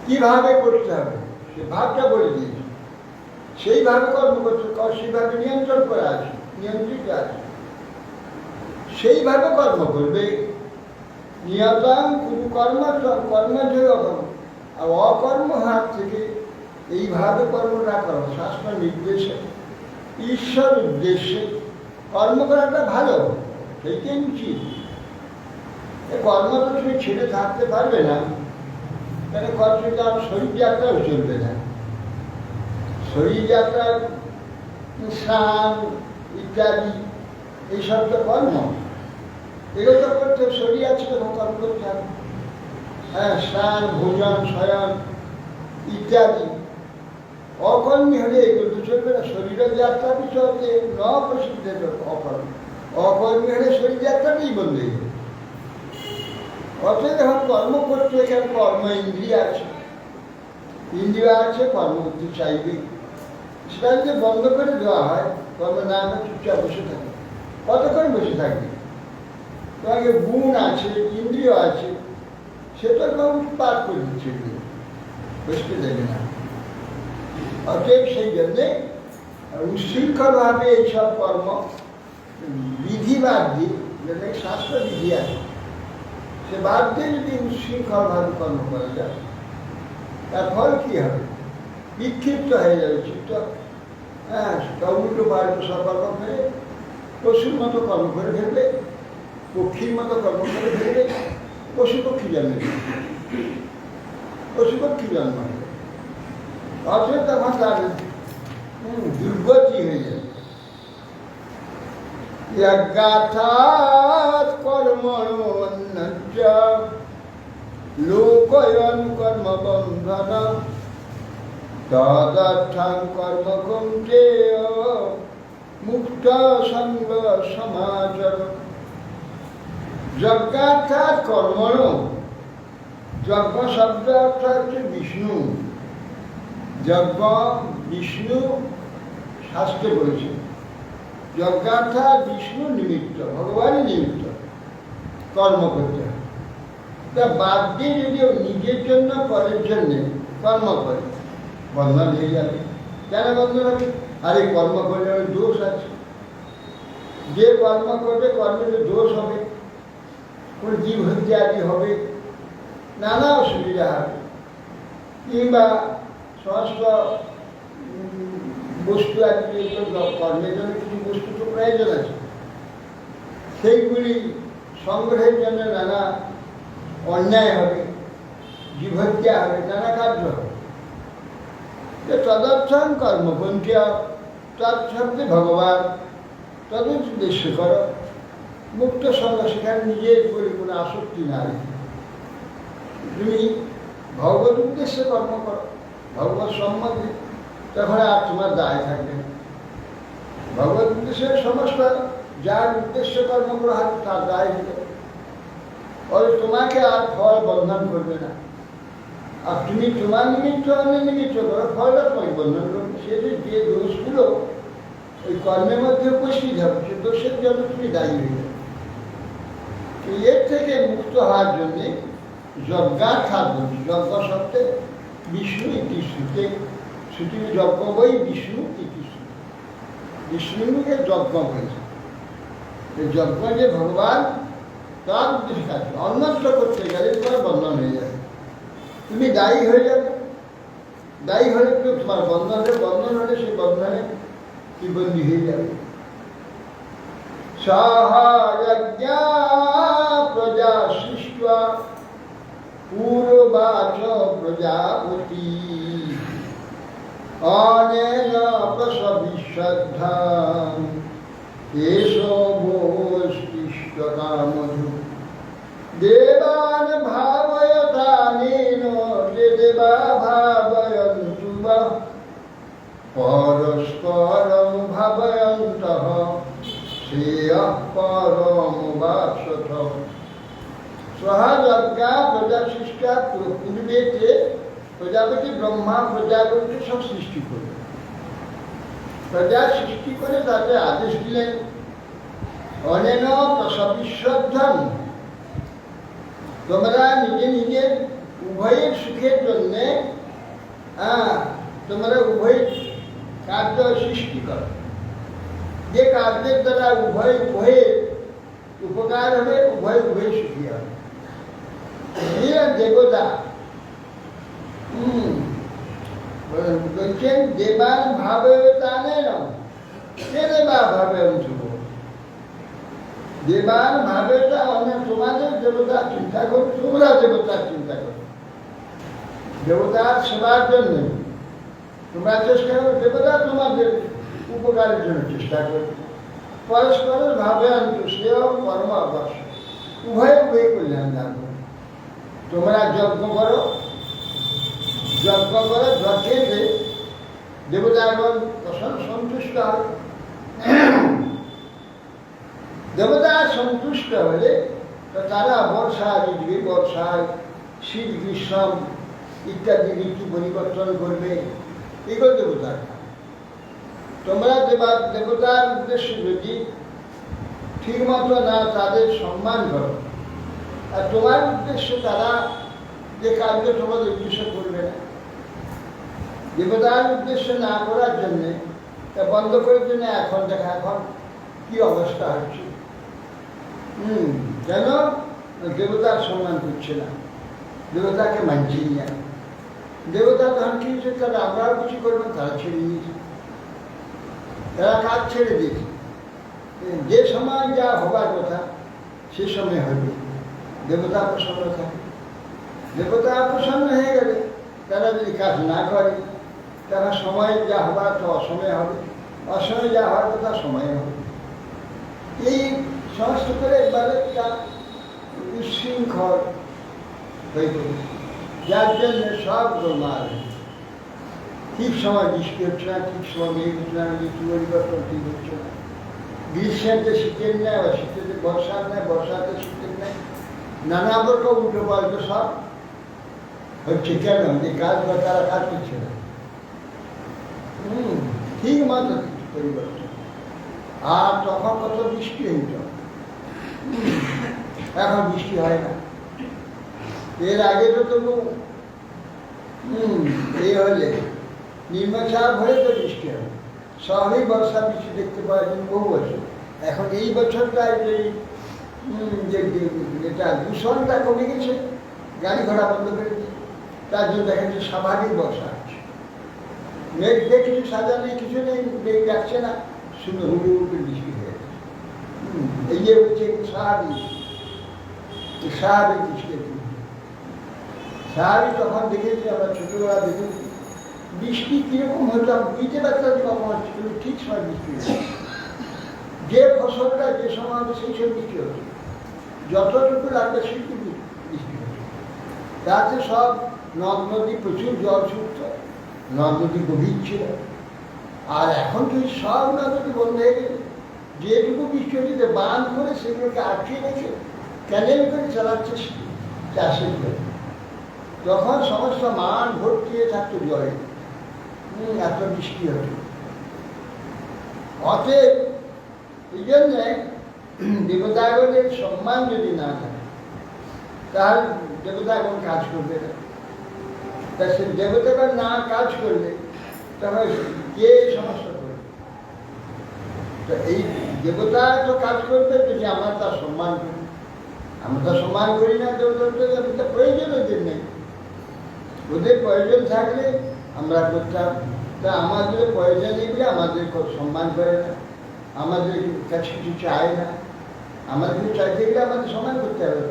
কিভাবে করতে হবে সে ভাবটা বলে দিয়েছে, সেইভাবে কর্ম করতে, সেইভাবে নিয়ন্ত্রণ করা আছে, নিয়ন্ত্রিত আছে, সেইভাবে কর্ম করবে। নিয়তম কোনো কর্মযোগ, আর অকর্ম হাত থেকে এইভাবে কর্ম না করো, শাস্ত্র নির্দেশে ঈশ্বর উদ্দেশ্যে কর্ম করাটা ভালো, সেইটাই উচিত। কর্ম তো তুমি ছেড়ে থাকতে পারবে না, তাহলে কর্মটা শরীর যাত্রাও চলবে না। শরীর যাত্রা, স্নান ইত্যাদি এইসব তো কর্ম, এগুলো তো করতে শরীর আছে তখন কর্ম করতে হবে। হ্যাঁ, স্নান ভোজন শয়ন ইত্যাদি অকর্মী হলে এগুলো তো চলবে না। শরীরের যাত্রা চলতে ন প্রসিদ্ধ অকর্ম, অকর্মী হলে শরীর যাত্রাটাই বন্ধ হয়ে যাবে। অতএব এখন কর্ম করতে, এখানে কর্ম ইন্দ্রিয় আছে, ইন্দ্রিয় আছে, কর্ম করতে চাইবে। সেটা যদি বন্ধ করে দেওয়া হয়, কর্ম না হয় চুপচাপ বসে থাকে, কতক্ষণ বসে থাকবে? তোমাকে গুণ আছে, ইন্দ্রিয় আছে, সেটা কেউ পার করে দিচ্ছে, বুঝতে দেবে না। অতএব সেই জন্যে উশৃঙ্খলভাবে এইসব কর্ম বিধি বাদ দিয়ে, যেটা শাস্ত্র বিধি আছে, সে বাদ দিয়ে যদি উশৃঙ্খলভাবে কর্ম করা যায়, তার ফল কি হবে? বিক্ষিপ্ত হয়ে যাবে চিত্ত। হ্যাঁ, উল্টো পাল্টো সব কর্ম করে পশুর মতো কর্ম করে ফেলবে, পক্ষীর মতো কর্ম করে ফেলবে, পশু পক্ষী জন্মে পশু পক্ষী জন্ম হবে। অথচ তখন তার দুর্গতি হয়ে যাবে। যজ্ঞাথাৎ কর্মণ্য লোকয়ন কর্মবন্ধন তদর্থং কর্মকং জ্ঞেয় মুক্ত সঙ্গ সমাচর। যজ্ঞার্থাৎ কর্মণ, যজ্ঞ শব্দ অর্থ হচ্ছে বিষ্ণু। যজ্ঞ বিষ্ণু শাস্ত্রে বলেছে। যজ্ঞার্থাৎ বিষ্ণু নিমিত্ত, ভগবানই নিমিত্ত কর্ম করতে হয়। তা বাদ দিয়ে যদি নিজের জন্য পরের জন্যে কর্ম করে, বন্ধন হয়ে যাবে। কেন বন্ধন হবে? আরে কর্ম করলে দোষ আছে, যে কর্ম করবে কর্মের দোষ হবে, কোন জীব হত্যাদি হবে, নানা অসুবিধা হবে। কিংবা সমস্ত বস্তু আদি কর্মের জন্য কিছু বস্তু তো প্রয়োজন আছে, সেইগুলি সংগ্রহের জন্য নানা অন্যায় হবে, জীব হত্যা হবে, নানা কার্য হবে। তদর্থং কর্মপন্থী তৎশব্দে ভগবান, তদুদ্দেশ্য করো মুক্ত সঙ্গ, সেখানে নিজের উপরে কোনো আসক্তি না রেখে তুমি ভগবত উদ্দেশ্যে কর্ম করো, ভগবত সম্বন্ধে, তখন আর তোমার দায় থাকবে না। ভগবত উদ্দেশ্যের সমস্ত যার উদ্দেশ্য কর্ম করা হয় তার দায় দিলে, ফলে তোমাকে আর ফল বন্ধন করবে না। আর তুমি তোমার নিমিত্ত অন্য নিমিত্ত করো, ফলটা তোমাকে বন্ধন করবে। সে যে দোষগুলো ওই কর্মের মধ্যে উপস্থিত হবে, সে দোষের জন্য তুমি দায়ী হয়ে যাবে। এর থেকে মুক্ত হওয়ার জন্যে যজ্ঞার্থাৎ বলছি। যজ্ঞ শব্দে বিষ্ণু ইতি শ্রুতে, শ্রুতি যজ্ঞ বই বিষ্ণু ইতি শ্রুতে, বিষ্ণুকে যজ্ঞ হয়েছে। যজ্ঞ যে ভগবান তার উদ্দেশ্যে কাজ, অন্যত্র করতে গেলে তোমার বন্ধন হয়ে যাবে, তুমি দায়ী হয়ে যাবে। দায়ী হলে তো তোমার বন্ধন হলে, বন্ধন হলে সেই বন্ধনে কি বন্দী হয়ে যাবে। সহযজ্ঞা প্রজা সৃষ্টা পূর্বাচ প্রজাপতি অনেন প্রসবিশ্রদ্ধাম এষবোষ্টিষ্টকামধু দেবান ভাবয়তানেন যে দেবা ভাবয়ন্তু বা পরস্পরং ভাবয়ন্তঃ শ্রেয়ঃ পরম বাসথ। সহযজ্ঞা প্রজা সৃষ্টা, পূর্বেতে প্রজাপতি ব্রহ্মা প্রজাপতি সব সৃষ্টি করলেন। প্রজা সৃষ্টি করে তাদের আদেশ দিলেন অনেন প্রসবিশ্রদ্ধম, তোমরা নিজে নিজের উভয়ের সুখের জন্যে তোমরা উভয় কার্য সৃষ্টি করো, যে কার্যের দ্বারা উভয় উভয়ের উপকার হবে, উভয় উভয় সুখী হবে। দেবতা বলছেন দেবান ভাবে তানেন কে দেবা ভাবে শুভ। দেবান ভাবেটা অনেক তোমাদের দেবতা চিন্তা করো, তোমরা দেবতার চিন্তা করো, দেবতার সেবার জন্য তোমরা চেষ্টা করো, দেবতা তোমাদের উপকারের জন্য চেষ্টা করো। পরস্পরের ভাবে শ্রেয় কর্ম অবশ্য, উভয় উভয় কল্যাণ লাভ করো। তোমরা যজ্ঞ করো, যজ্ঞে দেবতাগণ সন্তুষ্ট হবে। দেবতা সন্তুষ্ট হলে তারা বর্ষা ঋতু, বর্ষায় শীত গ্রীষ্ম ইত্যাদি ঋতু পরিবর্তন করবে, এগুলো দেবতার। তোমরা দেবতার উদ্দেশ্যে যদি ঠিক মতো না তাদের সম্মান করো, আর তোমার উদ্দেশ্যে তারা যে কার্য তোমাদের উদ্দেশ্য করবে না, দেবতার উদ্দেশ্য না করার জন্যে তা বন্ধ করার জন্য এখন দেখা এখন কি অবস্থা হচ্ছে। যেন দেবতার সম্মান করছে না, দেবতাকে মানছি না। দেবতা তখন কি হচ্ছে, তারা আমরাও কিছু করবেন, তারা ছেড়ে দিয়েছে, তারা কাজ ছেড়ে দিয়েছে। যে সময় যা হবার কথা সে সময় হবে, দেবতা প্রসন্ন থাকে। দেবতা প্রসন্ন হয়ে গেলে তারা যদি কাজ না করে, তারা সময় যা হবার তো অসময়ে হবে, অসময়ে যা হওয়ার কথা সময়ে হবে। এই সমস্ত করে একবারে একটা উচ্ছৃঙ্খল হয়ে পড়ে, যার জন্য সব গোলমাল। ঠিক সময় বৃষ্টি হচ্ছে না, ঠিক সময় মেঘ হচ্ছে না, ঋতু পরিবর্তন ঠিক হচ্ছে না। গ্রীষ্মেতে শীতের নেয়, আবার শীতেতে বর্ষার নেয়, বর্ষাতে শীতের নেয়, নানা রকম উল্টো পাল্টো সব হচ্ছে। কেন? যে কাজ বা তারা কাজ করছে না, ঠিক মতো পরিবর্তন। আর তখন কত বৃষ্টি হইত, এখন বৃষ্টি হয় না। এর আগে তো তবু এই হলে নিম্নচাপ হয়ে তো বৃষ্টি হবে, স্বাভাবিক বর্ষা বৃষ্টি দেখতে পাওয়া যায় বহু বছর। এখন এই বছরটায় যেটা দূষণটা কমে গেছে, গাড়ি ঘোড়া বন্ধ করে দিচ্ছে, তার জন্য দেখা যাচ্ছে স্বাভাবিক বর্ষা হচ্ছে। মেঘ দিয়ে কিছু সাজা নেই, কিছু নেই, মেঘ যাচ্ছে না, শুধু হুড়ু হুড়ু বৃষ্টি হয়ে গেছে। এই যে হচ্ছে স্বাভাবিক বৃষ্টি। স্বাভাবিক তখন দেখেছি, আমরা ছোটবেলা দেখেছি বৃষ্টি কিরকম হতো বুঝতে পারতাম কখন হচ্ছে, কিন্তু ঠিক সময় বৃষ্টি হচ্ছে। যে ফসলটা যে সময় হবে সেই সব বৃষ্টি হচ্ছে, যতটুকু লাগবে সেটুকু বৃষ্টি হচ্ছে। তাতে সব নদ নদী প্রচুর জল ছুটত, নদ নদী গভীর ছিল। আর এখন তো সব নদ নদী বন্ধ হয়ে গেছে, যেটুকু বৃষ্টি হচ্ছে বাঁধ করে সেগুলোকে আটকে রেখে ক্যানেল করে চালাচ্ছে চাষের জন্য। তখন সমস্ত মান ভর্তি হয়ে থাকতো জলে, এত বৃষ্টি হতো। অতএব এই জন্যে দেবতাগণের সম্মান যদি না থাকে, তাহলে দেবতাগণ কাজ করবে না। তা সে দেবতাগণ না কাজ করলে তাহলে কে সমস্যা করবে? তো এই দেবতা তো কাজ করবে যদি আমরা তার সম্মান করি। আমরা তো সম্মান করি না, দেবতা প্রয়োজন ওদের নেই। ওদের প্রয়োজন থাকলে আমরা করতাম। তা আমাদের প্রয়োজন নেই বলে আমাদের সম্মান করে না, আমাদের কাছে কিছু চায় না। আমাদের কিছু চাইতে গেলে আমাদের সম্মান করতে হবে।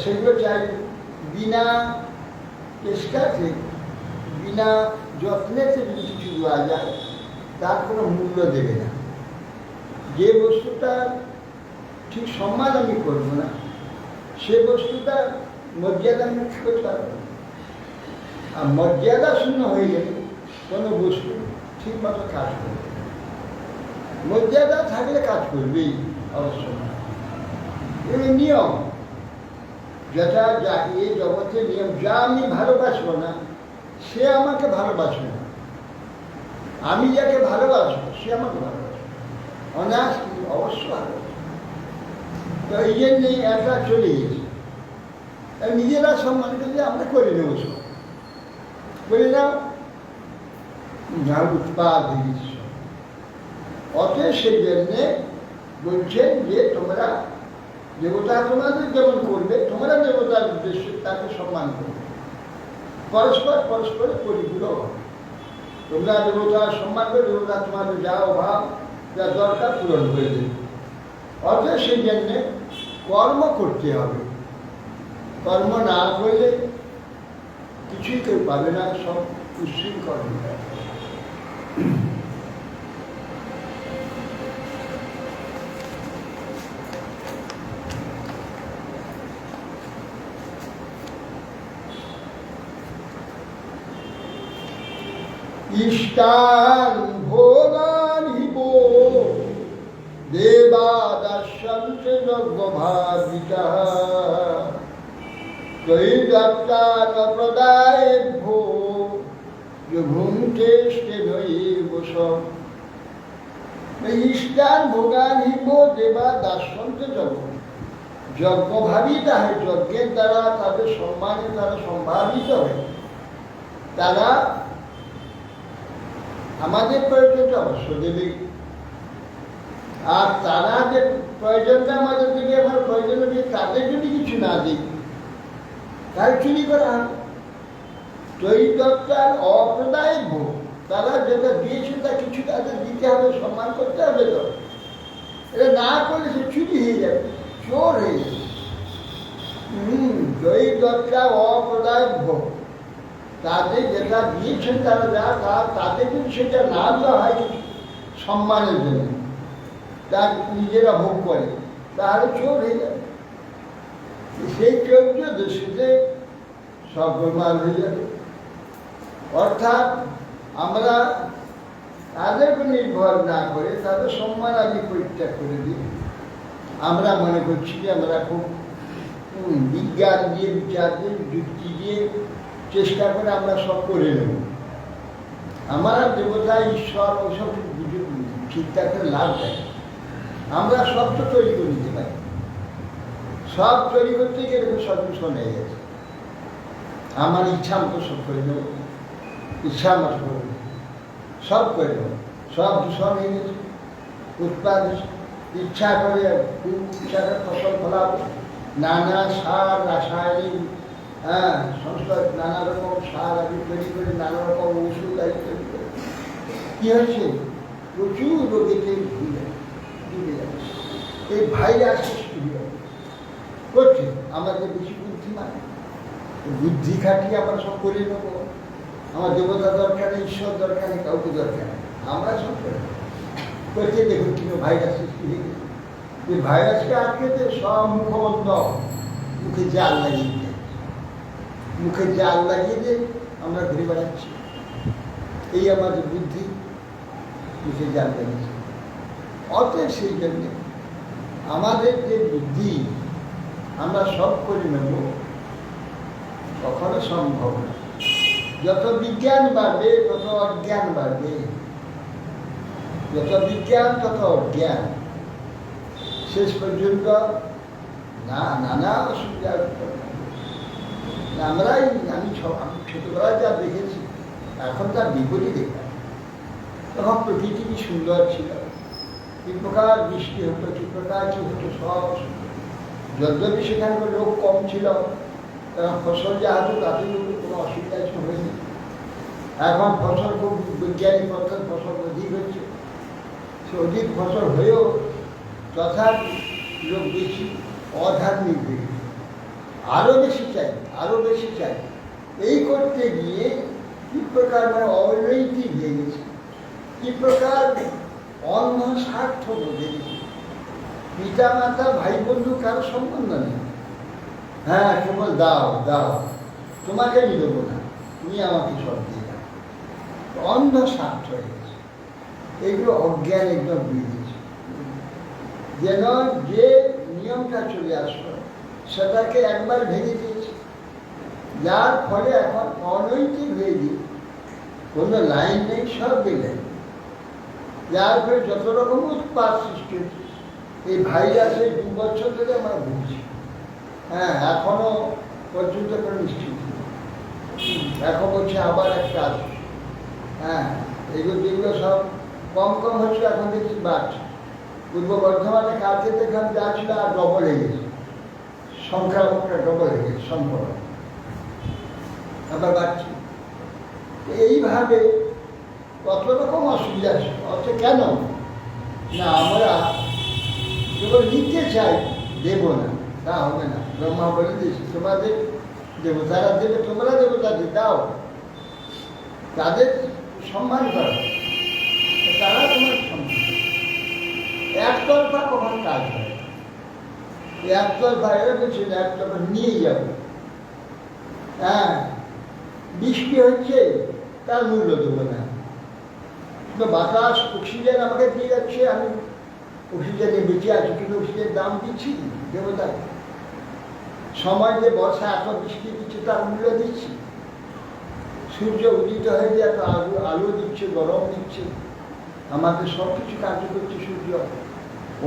সেগুলো চাই বিনা চেষ্টাতে, বিনা যত্নেতে যদি কিছু দেওয়া যায় তার কোনো মূল্য দেবে না। যে বস্তুটা ঠিক সম্মান আমি করবো না, সে বস্তুটা মর্যাদা আমি করতে পারবো না। আর মর্যাদা শূন্য হয়ে গেলে কোনো বস্তু ঠিক মতো কাজ করবে। মর্যাদা থাকলে কাজ করবেই অবশ্যই। এই নিয়ম যেটা যা এই জগতের নিয়ম, যা আমি ভালোবাসবো না সে আমাকে ভালোবাসবে না, আমি যাকে ভালোবাসবো সে আমাকে ভালোবাসবে, অনায়াস অবশ্য ভালোবাসবে। তো এই জন্যই একটা চলে গেছে। নিজেরা সম্মান করলে আমরা করে নেব, সব করে নাও, যা উৎপাদ হয়েছে। অতএব সেই জন্যে বলছেন যে তোমরা দেবতা তোমাদের যেমন করবে, তোমরা দেবতার উদ্দেশ্যে তাকে সম্মান করবে, পরস্পর পরস্পরের পরিপূরক হবে। তোমরা দেবতার সম্মান করে, দেবতা তোমাদের যা অভাব যা দরকার পূরণ করে দেবে। অতএব সেই জন্যে কর্ম করতে হবে। কর্ম না করলে কিছুই কেউ পাবে না, সব উচ্ছৃঙ্খল হয়ে যাবে। ইষ্টান ভোগানি ভো দেবাদর্শন্তে যজ্ঞভাবিতা দৈদত্তান প্রদায়েভ্যো ভূমকেষ্টে নৈব সব। ইষ্টান ভোগান হিব দেবা দাসন্ত যজ্ঞ, যজ্ঞভাবী তাহে যজ্ঞের দ্বারা তাদের সম্মানে তারা সম্ভাবিত হয়। তারা আমাদের প্রয়োজনটা অবশ্য দেবে, আর তারা যে প্রয়োজনটা আমাদের থেকে আমার প্রয়োজন হবে, তাদের যদি কিছু না দিই তাহলে চুরি করা হবে। চরিত্রটার অপ্রদায় ভোগ, তারা যেটা দিয়েছে তা কিছু তাদের দিতে হবে, সম্মান করতে হবে। তো এটা না করলে সে চুরি হয়ে যাবে, চোর হয়ে যাবে। চরিত্রটা অপ্রদায় ভোগ, তাদের যেটা দিয়েছেন তারা যা তাদের যদি সেটা না দেওয়া হয় কিছু সম্মানের জন্য, তার নিজেরা ভোগ করে, তাহলে চোর হয়ে যাবে। সেই চৌর্য দৃষ্টিতে সব প্রমাণ হয়ে যাবে। অর্থাৎ আমরা তাদের উপর নির্ভর না করে তাদের সম্মান আগে পরিত্যাগ করে দিই। আমরা মনে করছি যে আমরা খুব বিজ্ঞান দিয়ে, বিচার দিয়ে, যুক্তি দিয়ে চেষ্টা করে আমরা সব করে নেব। আমার দেবতা ঈশ্বর ওসব চিন্তা করে লাভ দেয়। আমরা সব তো তৈরি করে নিতে পারি, সব তৈরি করতে গেলে সব দূষণ হয়ে গেছে। আমার ইচ্ছা মতো সব করে নেব, ইচ্ছা মতো করে নেব, সব করে নেব, সব দূষণ হয়ে গেছে। উৎপাদ ইচ্ছা করে খুব ইচ্ছা করে ফসল ফলাবো, নানা সার রাসায়নিক সংস্কার, নানা রকম সার আদি তৈরি করে, নানা রকম ওষুধ আদি তৈরি করে কি হয়েছে, প্রচুর রোগীতে ডুবে যাচ্ছে। এই ভাইরাস সৃষ্টি করছে। আমাদের বেশি বুদ্ধিমান, বুদ্ধি খাটিয়ে আমরা সব করে নেবো। আমার দেবতা দরকার নেই, ঈশ্বর দরকার নেই, কাউকে দরকার নেই, আমরা সব করে করতে। দেখুন কিন্তু ভাইরাস সৃষ্টি হয়ে গেছে। এই ভাইরাসকে আটকেতে সব মুখবন্ধ, মুখে জাল লাগিয়ে দিয়ে, মুখে জাল লাগিয়ে দিয়ে আমরা ঘুরে বেড়াচ্ছি। এই আমাদের বুদ্ধি মুখে জাল লাগিয়েছে। অতএব সেই জন্যে আমাদের যে বুদ্ধি আমরা সব করে নেব, কখনো সম্ভব না। যত বিজ্ঞান বাড়বে তত অজ্ঞান বাড়বে, যত বিজ্ঞান তত অজ্ঞান। শেষ পর্যন্ত নানা অসুবিধা। আমি ছোটবেলায় যা দেখেছি, এখন তার বিপরীত দেখা। তখন প্রকৃতি কি সুন্দর ছিল, কি প্রকার বৃষ্টি হতো, কি প্রকার কি হতো, সব যদ্যপি সেখানকার লোক কম ছিল, ফসল যা হতো তাতে কোনো অসুবিধা কিছু হয়নি। এখন ফসল খুব বৈজ্ঞানিক পদ্ধতি ফসল অধিক হচ্ছে, সে অধিক ফসল হয়েও তথাপি লোক বেশি অধার্মিক হয়ে গেছে। আরও বেশি চাই, আরও বেশি চাই। এই করতে গিয়ে কি প্রকার মানে অনৈতিক হয়ে গেছে, কি প্রকার অন্য স্বার্থ বোধে গেছে। পিতা মাতা ভাই বন্ধু কারো সম্বন্ধ নেই। হ্যাঁ, কেবল দাও দাও, তোমাকে আমি দেবো না, তুমি আমাকে সব দিয়ে দাও। অন্ধ স্বার্থ হয়ে গেছে। এগুলো অজ্ঞান একদম বেরিয়েছে। যেন যে নিয়মটা চলে আসলো সেটাকে একবার ভেঙে দিয়েছে, যার ফলে এখন অনৈতিক হয়ে গিয়ে কোনো লাইন নেই, সব বেলাইন। যার ফলে যত রকম উৎপাত সৃষ্টি হচ্ছে। এই ভাইরাসের 2 বছর ধরে আমরা ভুগছি। হ্যাঁ, এখনো পর্যন্ত কোনো নিশ্চিত নেই। এখন বলছে আবার একটা আছে। হ্যাঁ, যেগুলো সব কম কম হচ্ছে, এখন দেখছি বাড়ছে। পূর্ব বর্ধমানে কালকে দেখলাম যা ছিল আর ডবল হয়ে গেছে, সংখ্যাটা ডবল হয়ে গেছে, সংখ্যা আবার বাড়ছে। এইভাবে কত রকম অসুবিধা আছে। অত কেন না আমরা কেবল নিতে চাই, দেব না, তা হবে না। ব্রহ্মা বলে দিয়েছে তোমাদের দেবতারা দেবে, তোমরা দেবতাদের দাও, তাদের সম্মান করো, তারা তোমার সম্মান। একতরফা কখন কাজ হয়, একতরফা এরা বলছে একতরফা নিয়ে যাবো। হ্যাঁ, বৃষ্টি হচ্ছে, তার মূল্য দেবো না। বাতাস অক্সিজেন আমাকে দিয়ে যাচ্ছে, আমি অক্সিজেনে বেঁচে আছি, কিন্তু অক্সিজেনের দাম দিচ্ছি দেবতাকে। সময় যে বর্ষা এত বৃষ্টি দিচ্ছে তার মূল্য দিচ্ছি। সূর্য উদিত হয়ে যে এত আলো দিচ্ছে, গরম দিচ্ছে, আমাদের সব কিছু কার্য করছে সূর্য।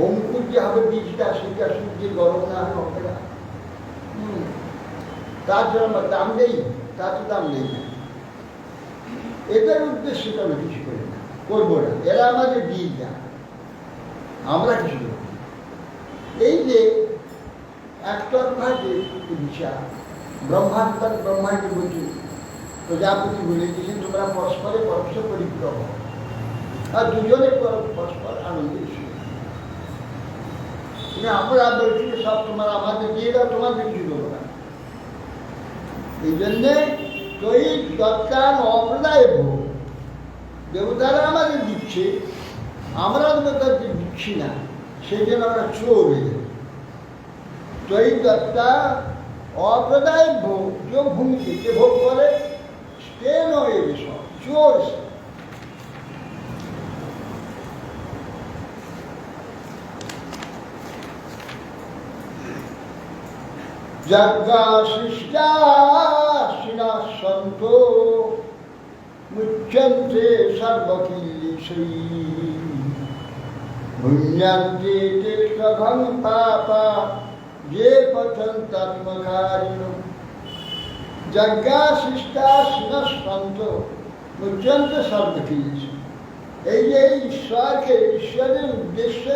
অঙ্কুর যে হবে বীজটা, সেটা সূর্যের গরম না হলে হবে না। তার জন্য আমার দাম নেই, তার তো দাম নেই না। এটার উদ্দেশ্যে তো আমি কিছু করি না, করবো না। এরা আমাদের বীজ না, আমরা কিছু করব। এই যে একতরফা যে বিচার, ব্রহ্মাকে বলছি, প্রজাপতি বলে দিয়েছেন তোমরা পরস্পরে পরস্পর পরিপূরক হও, আর দুজনে পরস্পর আনন্দের সুখ। আমরা বলছি সব তোমার আমাদের দিয়ে দাও, তোমাদের কিছু দেবো না। এই জন্যে তৈ দত্তান অপ্রদায় ভোগ, দেবতারা আমাদের দিচ্ছে, আমরা দেবতাকে দিচ্ছি না, সেই জন্য আমরা চোর হয়ে যাবে। তৈ দত্তা অপ্রদায় ভোগ, যে ভূমিকে যে ভোগ করে সে নয়, সব চোর। যজ্ঞা সৃষ্টাশিনা সন্তো মুচ্যন্তে সর্বকিল্লিশৈ ভুঞ্জন্তে তেষ্ঠভং পাপা যে পঠন্তাত্মকারিণো। যজ্ঞা সৃষ্টাশিনা সন্তো মুচ্যন্তে সর্বকিল্লিশৈ। এই যে ঈশ্বরকে ঈশ্বরের উদ্দেশ্যে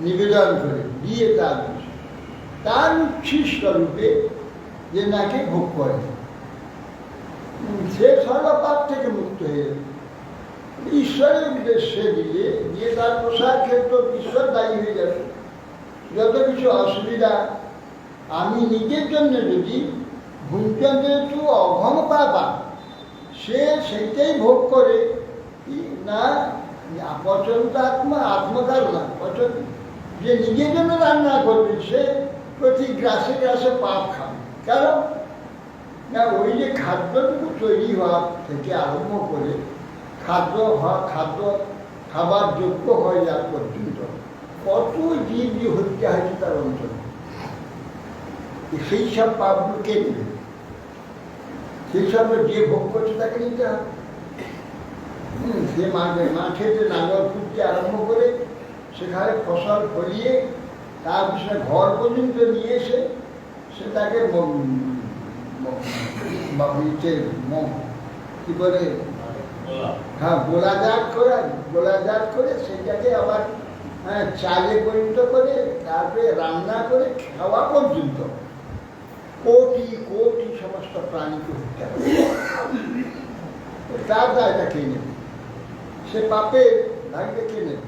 নিবেদন করে দিয়ে তার উচ্ছিষ্ট রূপে যে নাকি ভোগ করে, সে সর্বপাপ থেকে মুক্ত হয়ে যাবে। ঈশ্বরের উদ্দেশ্যে দিয়ে তার প্রসার ক্ষেত্র ঈশ্বর দায়ী হয়ে যাবে। যত কিছু অসুবিধা আমি নিজের জন্য যদি ভুঞ্জন্তে একটু অঘম পাপা, সে সেইটাই ভোগ করে না, পচন্ত আত্মকার না, পচন যে নিজের জন্য রান্না করবে সে প্রতি গ্রাসে গ্রাসে পাপ খাবে। কারণ না, ওই যে খাদ্যটুকু তৈরি হওয়া থেকে আরম্ভ করে খাদ্য খাবার যোগ্য হয়ে যাওয়া পর্যন্ত কত জীব যে হত্যা হয়েছে তার অঞ্চলে, সেই সব পাপগুলো কে নেবে? সেই সব যে ভোগ করছে তাকে নিতে হবে। সে মাঠেতে নাঙ্গল খুঁজতে আরম্ভ করে সেখানে ফসল ফলিয়ে তার পিছনে ঘর পর্যন্ত নিয়ে এসে সে তাকে কি বলে, হ্যাঁ, গোলাজাত করে সেটাকে আবার চালে পরিণত করে তারপরে রান্না করে খাওয়া পর্যন্ত কোটি কোটি সমস্ত প্রাণীকে হত্যা করে। তার দায়টা কে নেবে? সে পাপের ভাগ্যে কে নেবে?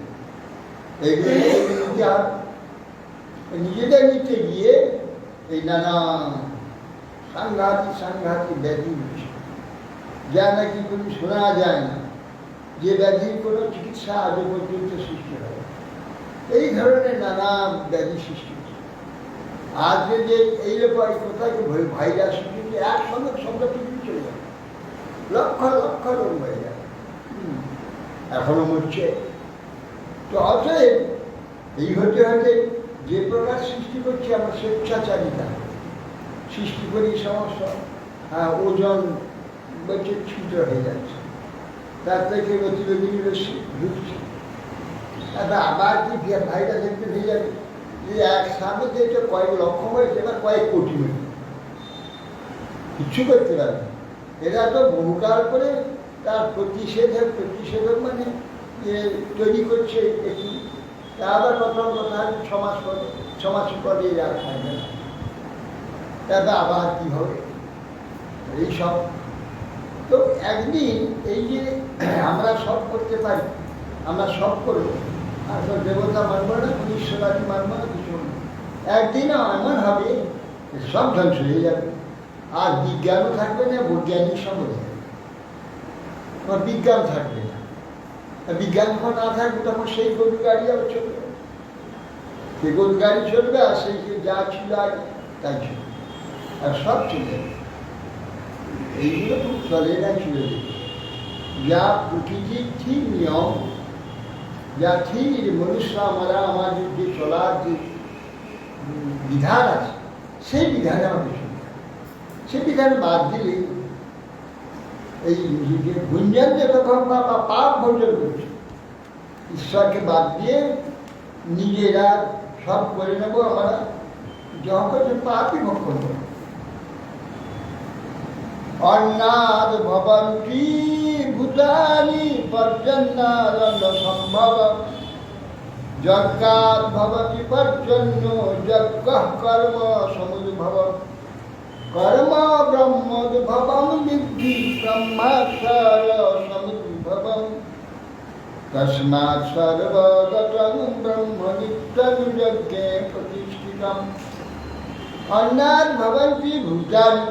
এইগুলো নিজেদের নিতে গিয়ে এই নানা সাংঘাতিক ব্যাধি হচ্ছে, যা নাকি কোনো শোনা যায় না, যে ব্যাধির কোনো চিকিৎসা আগে পর্যন্ত সৃষ্টি হয়। এই ধরনের নানা ব্যাধি সৃষ্টি হচ্ছে। আজ যে এইরকম কোথায় ভাইরাস কিন্তু একসঙ্গে সঙ্গে পৃথিবী চলে যাবে, লক্ষ লক্ষ রোগ হয়ে যাবে, এখনো মরছে। তো অতএব এই হতে হতে যে প্রকার সৃষ্টি করছি আমরা স্বেচ্ছাচারিতা সৃষ্টি করি, সমস্ত ওজন বলছে ছিদ্র হয়ে যাচ্ছে, তার থেকে অতিবেগুনি রশ্মি ঢুকছে, আবার কি ভাইরাস একটু হয়ে যাবে। একসাথে যেটা কয়েক লক্ষ হয়েছে, এবার কয়েক কোটি হয়েছে, কিচ্ছু করতে পারবে। এরা তো বহুকাল করে তার প্রতিষেধক মানে তৈরি করছে একটু, আবার প্রথম কথা 6 মাস পরে আর থাকবে না, তারপর আবার কি হবে এইসব। তো একদিন এই যে আমরা সব করতে পারি, আমরা সব করবো, আসলে দেবতা মানবো না, ঈশ্বরাদি মানবো না, কিছু না। একদিন এমন হবে সব ধ্বংস হয়ে যাবে, আর বিজ্ঞানও থাকবে না, বৈজ্ঞানিক সময় তোমার বিজ্ঞান থাকবে না। বিজ্ঞান যখন না থাকবে তখন সেই গরু গাড়ি আবার চলবে, সেই গরু গাড়ি চলবে, আর সেই যা ছিল আগে তাই ছিল, আর সব চলে যাবে। এইগুলো খুব চলে না, চলে যাবে। যা প্রকৃতির ঠিক নিয়ম, যা ঠিক মনুষ্য আমাদের যে চলার যে বিধান আছে, সেই বিধানে আমাদের চলবে। সেই বিধানে বাদ দিলে এই গুঞ্জন যে তখন বা পাপ ভোজন করছে, ঈশ্বরকে বাদ দিয়ে নিজেরা সব করে নেব আমরা, যখন করছে পাপই ভক্ষণ করব। অন্নাদ ভবন্তি ভূতানি পর্জন্যারণ্য সম্ভব, যজ্ঞাৎ ভবতি পর্জন্য যজ্ঞঃ কর্ম সমুদ্ভব, কর্ম ব্রহ্মোদ্ভবম বিদ্ধি ব্রহ্মাক্ষর সমুদ্ভবম, তস্মাৎ সর্বগতং ব্রহ্ম নিত্যং যজ্ঞে প্রতিষ্ঠিতম। অন্নাদ ভবন্তি ভূতানি,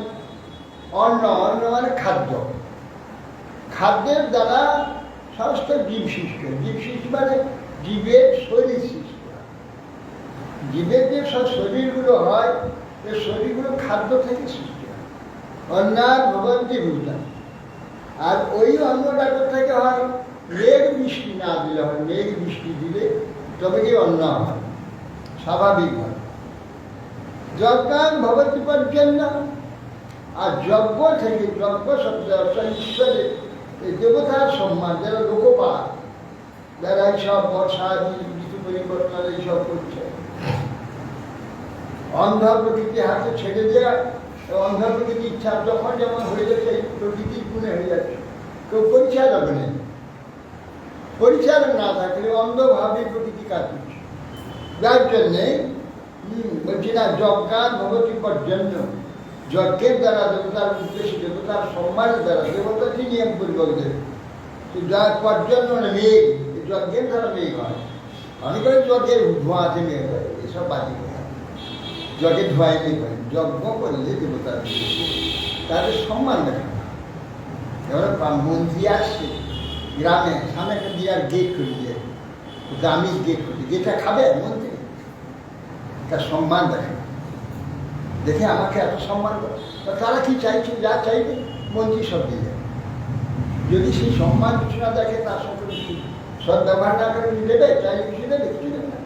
অন্ন, অন্ন মানে খাদ্য, খাদ্যের দ্বারা সমস্ত জীব সৃষ্টি হয়। জীব সৃষ্টি মানে জীবের শরীর সৃষ্টি হয়। জীবের যে সব শরীরগুলো হয়, এই শরীরগুলো খাদ্য থেকে সৃষ্টি হয়। অন্নাদ ভবন্তি ভূতানি। আর ওই অন্নটা থেকে হয়, মেঘ বৃষ্টি না দিলে হয়, মেঘ বৃষ্টি দিলে তবে কি অন্ন হয়, স্বাভাবিক হয়। যজ্ঞাৎ ভবতি পর্জন্য, আর যজ্ঞ থেকে, যজ্ঞ শব্দ ঈশ্বরের এই দেবতার সম্মান, যারা লোকপাল, যারা এইসব বর্ষা ঋতু পরিবর্তন এইসব করছে, অন্ধ প্রকৃতি হাতে ছেড়ে দেওয়া, অন্ধ প্রকৃতি ইচ্ছা যখন যেমন হয়ে যাচ্ছে, এই প্রকৃতির গুণে হয়ে যাচ্ছে, কেউ পরিচালক নেই। পরিচালক না থাকলে অন্ধভাবে প্রকৃতি কাজ করছে। যার জন্যে বলছি না, যজ্ঞাৎ ভবতি পর্জন্য, যজ্ঞের দ্বারা দেবতার উদ্দেশ্যে, দেবতার সম্মানের দ্বারা, দেবতা কি নিয়ম পরিবর্তন দেবে, যার পর্জন্য মেঘ, যজ্ঞের দ্বারা মেঘ হয়। অনেকে যজ্ঞের ধোঁয়াতে মেঘ হয়, এসব বাজি হয়, যজ্ঞের ধোঁয়ায় মেঘ হয়। যজ্ঞ করলে দেবতার তাদের সম্মান দেখা। এবার মন্ত্রী আসছে গ্রামে, সামনে একটা বিরাট গেট করে দিয়ে, দামি গেট করে, যেটা খাবে মন্ত্রী, তার সম্মান দেখে, দেখে আমাকে এত সম্মান করে। তারা কি চাইছে, যা চাইবে মন্ত্রী সব দিয়ে যাবে। যদি সেই সম্মান কিছু না দেখে, তার সঙ্গে কিছু সৎ ব্যবহার না করে দেবে, চাইলে কিছু দেবে, কিছু দেবে না।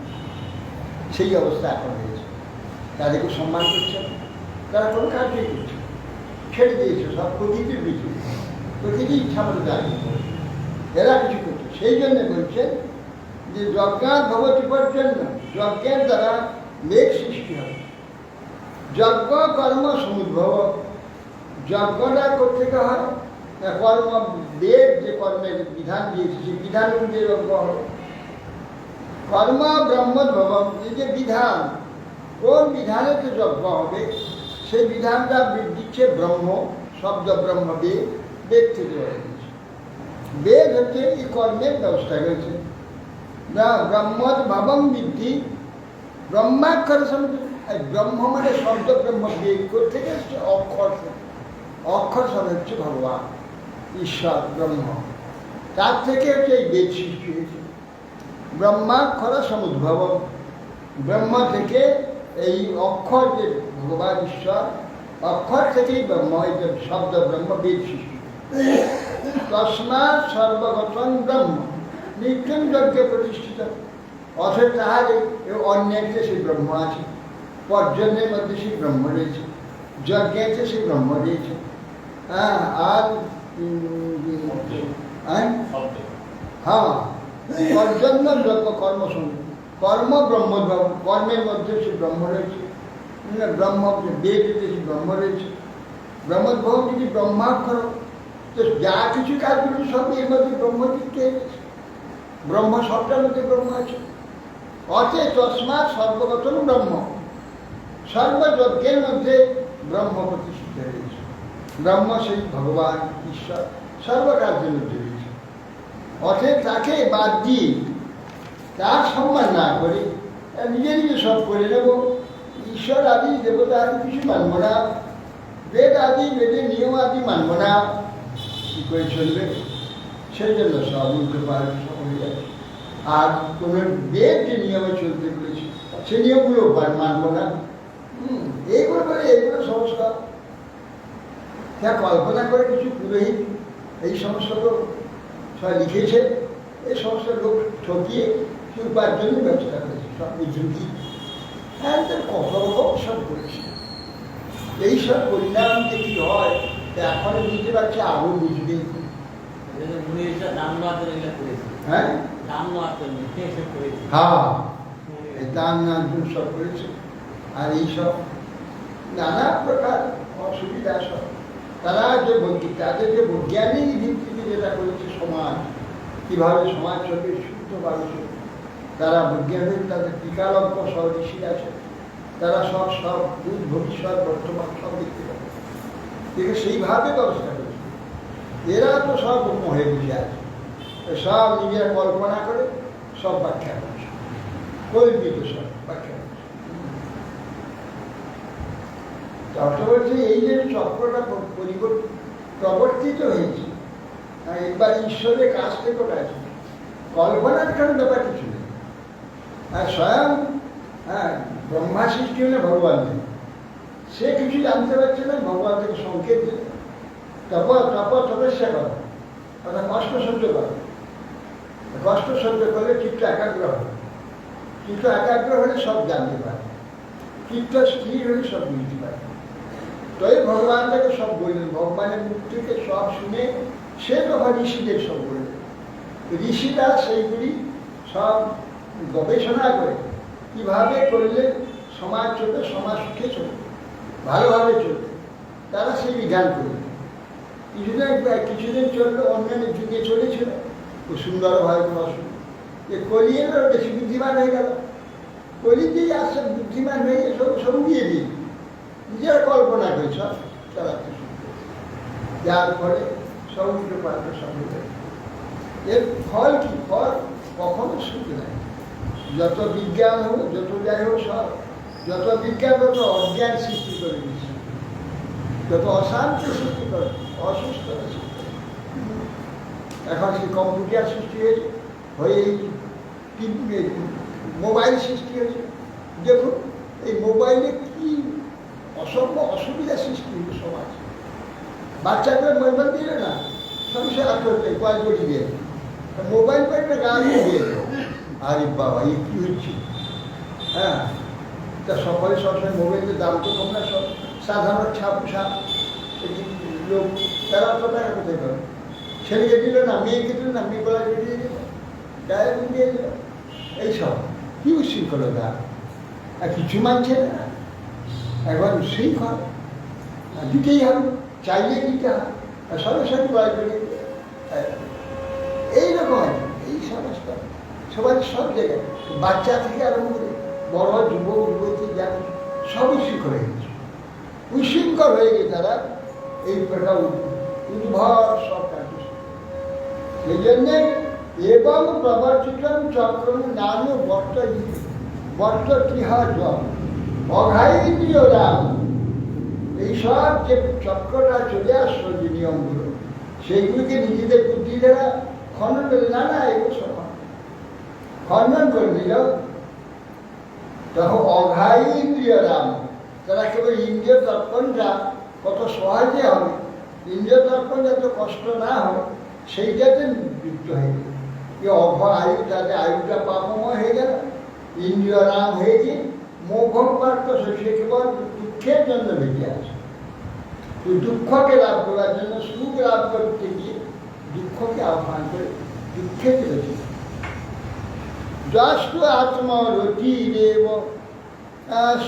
সেই অবস্থা এখন হয়েছে। তাদেরকে সম্মান করছে, তারা কোনো কাজই করছে, ছেড়ে দিয়েছে সব প্রকৃতির পিছনে, প্রকৃতি ইচ্ছা মতো দাঁড়িয়ে পড়েছে, এরা কিছু করছে। সেই জন্য বলছেন যে যজ্ঞাৎ ভবতি পর্জন্য, যজ্ঞের দ্বারা মেঘ সৃষ্টি হবে। যজ্ঞ কর্ম সমুদ্ভব, যজ্ঞটা করতে হয় কর্ম, বেদ যে কর্মের বিধান দিয়েছে সেই বিধান অনুযায়ী যজ্ঞ হবে। কর্ম ব্রহ্মোদ্ভবম, এই যে বিধান, কোন বিধানে যে যজ্ঞ হবে সেই বিধানটা দিচ্ছে ব্রহ্ম, শব্দ ব্রহ্ম, বেদ, বেদ থেকে হয়েছে। বেদ হচ্ছে এই কর্মের ব্যবস্থা হয়েছে। না ব্রহ্মোদ্ভবম বিদ্ধি ব্রহ্মাক্ষর সমুদ্র, ব্রহ্ম মানে শব্দ ব্রহ্ম, বেদ থেকে হচ্ছে অক্ষর, অক্ষর শব্দ হচ্ছে ভগবান, ঈশ্বর, ব্রহ্ম, তার থেকে হচ্ছে এই বেদ সৃষ্টি হয়েছে। ব্রহ্মাক্ষর সমুদ্ভব, ব্রহ্ম থেকে এই অক্ষর যে ভগবান ঈশ্বর, অক্ষর থেকেই ব্রহ্ম, এই যে শব্দ ব্রহ্ম, বেদ সৃষ্টি। তস্মাৎ সর্বগতং ব্রহ্ম নিত্যং যজ্ঞে প্রতিষ্ঠিত, অথচ তাহার অন্যের সেই ব্রহ্ম আছে, পর্জন্যের মধ্যে সেই ব্রহ্ম রয়েছে, যজ্ঞেতে সেই ব্রহ্ম রয়েছে। হ্যাঁ, আর হ্যাঁ, পর্জন্য যজ্ঞ কর্ম সঙ্গে, কর্ম ব্রহ্মোদ্ভব, কর্মের মধ্যে সেই ব্রহ্ম রয়েছে, ব্রহ্ম বেদে সেই ব্রহ্ম রয়েছে। ব্রহ্মোদ্ভব যদি ব্রহ্মাক্ষর, তো যা কিছু কাজগুলো সব এর মধ্যে ব্রহ্মদিককে, ব্রহ্ম সবটার মধ্যে ব্রহ্ম আছে। অতএব তস্মাৎ সর্বগতং ব্রহ্ম, সর্বযজ্ঞের মধ্যে ব্রহ্ম প্রতিষ্ঠিত হয়েছে। ব্রহ্ম সেই ভগবান ঈশ্বর সর্বকার্যের মধ্যে রয়েছে। অতএব তাকে বাদ দিয়ে, তার সম্মান না করে নিজে নিজে সব করে নেব, ঈশ্বর আদি দেবতা আদি কিছু মানব না, বেদ আদি, বেদের নিয়ম আদি মানব না, কি করে চলবে? সেই জন্য সব উল্টো পাল্টা সব হয়ে যাচ্ছে। আর কোন বেদ যে নিয়মে চলতে বলেছে সেই নিয়মগুলো মানব না, এইগুলো করে, এইগুলো সংস্কার যা কল্পনা করে কিছু পুরোহিত এই সমস্ত সব লিখেছে, এই সমস্ত লোক ঠকিয়ে উপার্জনের ব্যবস্থা করেছে, সব ঝুঁকি, হ্যাঁ, কত রকম সব করেছে। এইসব পরিণাম যে কি হয় এখন বুঝতে পারছে, আরো বুঝবে। হ্যাঁ। হ্যাঁ, দান নাম সব করেছে। আর এইসব নানা প্রকার অসুবিধা সব তারা যে তাদের যে বৈজ্ঞানিক ভিত্তিতে যেটা করেছে সমাজ, কিভাবে সমাজ চলবে শুদ্ধভাবে চলবে, তারা বৈজ্ঞানিক তাদের টিকালজ্ঞ সব ঋষি আছে, তারা সব সব ভবিষ্যৎ বর্তমান সব দেখতে পাবে, দেখে সেইভাবে ব্যবস্থা করেছে। এরা তো সব হয়ে বুঝে আছে, সব নিজেরা কল্পনা করে সব ব্যাখ্যা করছে, কল্পিত সব ব্যাখ্যা করছে। ডক্টর বলছে এই যে চক্রটা প্রবর্তিত হয়েছে, একবার ঈশ্বরের কাছ থেকে ওটা আছে, কল্পনার কারণ ব্যাপার কিছু নেই। আর স্বয়ং ব্রহ্মা সৃষ্টি হলে ভগবান নেই, সে কিছু জানতে পারছে না, ভগবান থেকে সংকেত দিলে তপস্যা করা, অর্থাৎ কষ্ট সহ্য করা, কষ্ট সহ্য করলে চিত্ত একাগ্র হবে, চিত্ত একাগ্র হলে সব জানতে পারে, চিত্ত স্থির হলে সব বুঝতে পারে। তাই ভগবান তাকে সব বললেন, ভগবানের মুখ থেকে সব শুনে সে তখন ঋষিদের সব বললেন। ঋষিরা সেইগুলি সব গবেষণা করে কিভাবে করলে সমাজ চলবে, সমাজ সুখে চলবে, ভালোভাবে চলবে, তারা সেই বিধান করলেন। কিছুদিন চললো, অন্যান্য যুগে চলেছিল খুব সুন্দরভাবে অসুবিধা, যে কলি এলো বেশি বুদ্ধিমান হয়ে গেল, কলি দিয়ে আসছে বুদ্ধিমান হয়ে সব সঙ্গিয়ে দিয়ে নিজের কল্পনা করে সব চালাতে শুরু করেছে, যার ফলে সমুদ্র পাত্র সমুদ্র। এর ফল কি? ফল কখনো সুখ নাই। যত বিজ্ঞান হোক, যত যাই হোক, সব যত বিজ্ঞান তত অজ্ঞান সৃষ্টি করে দিচ্ছে, যত অশান্তি সৃষ্টি করে, অসুস্থতা সৃষ্টি করে। এখন সেই কম্পিউটার সৃষ্টি হয়েছে, হয়ে এই মোবাইল সৃষ্টি হয়েছে। দেখুন এই মোবাইলে কি অসম্ভব অসুবিধা সৃষ্টি হয়েছে সমাজ। বাচ্চাকে মোবাইল দিলে না, সবসময় আত্মহত্যা কয়েক কোটি দিয়ে মোবাইল পর একটা গান দিয়ে, আরে বাবা এ কি হচ্ছে। হ্যাঁ, তা সকলে সবসময় মোবাইলের দাম তো কম না, সব সাধারণ ছাপ লোক তারা তো টাকা কোথায় পাবে। ছেলেকে দিল না, মেয়েকে দিল না, মেয়ে গলাকে দিয়ে দিল, ডায়ের দিয়ে দিল, এইসব কি উশৃঙ্খলতা। আর কিছু মানছে না, এখন সেই ঘর দিতেই হবে, চাইলে দিতে হবে, আর সঙ্গে সঙ্গে গলা করে এইরকম এই সমস্ত সবাই সব জায়গায়, বাচ্চা থেকে আরম্ভ করে বড় যুবক যুবতী যেমন সব উশৃঙ্খল হয়ে গেছে, উশৃঙ্খল হয়ে গেছে তারা এই প্রকার উদ্ভর সব কাজ। সেই জন্যে এবং প্রবর্তিত চক্র নাম বর্ত টিহা জম অঘাইন্দ্রিয় রাম। এইসব যে চক্রটা চলে আসলো যে নিয়মগুলো, সেইগুলোকে নিজেদের বুদ্ধি দ্বারা খনন করে, না না এগুলো সব খনন করে দিল, তখন অঘায়ী ইন্দ্রিয় রাম। তারা কেবল ইন্দ্রিয় দর্পণটা কত সহজে হবে, ইন্দ্রিয় দর্পণ যাতে কষ্ট না হয় সেইটাতে যুক্ত হয়ে গেল। অঘ আয়ু, তাদের আয়ুটা পাপময় হয়ে গেল, ইন্দ্রিয় রাম হয়ে গিয়ে মোঘম পার্থ সে কেবল দুঃখের জন্য বেঁচে আছে। দুঃখকে লাভ করার জন্য সুখ লাভ করতে গিয়ে দুঃখকে আহ্বান করে দুঃখে চলেছে। যষ্ট আত্মরতিরেব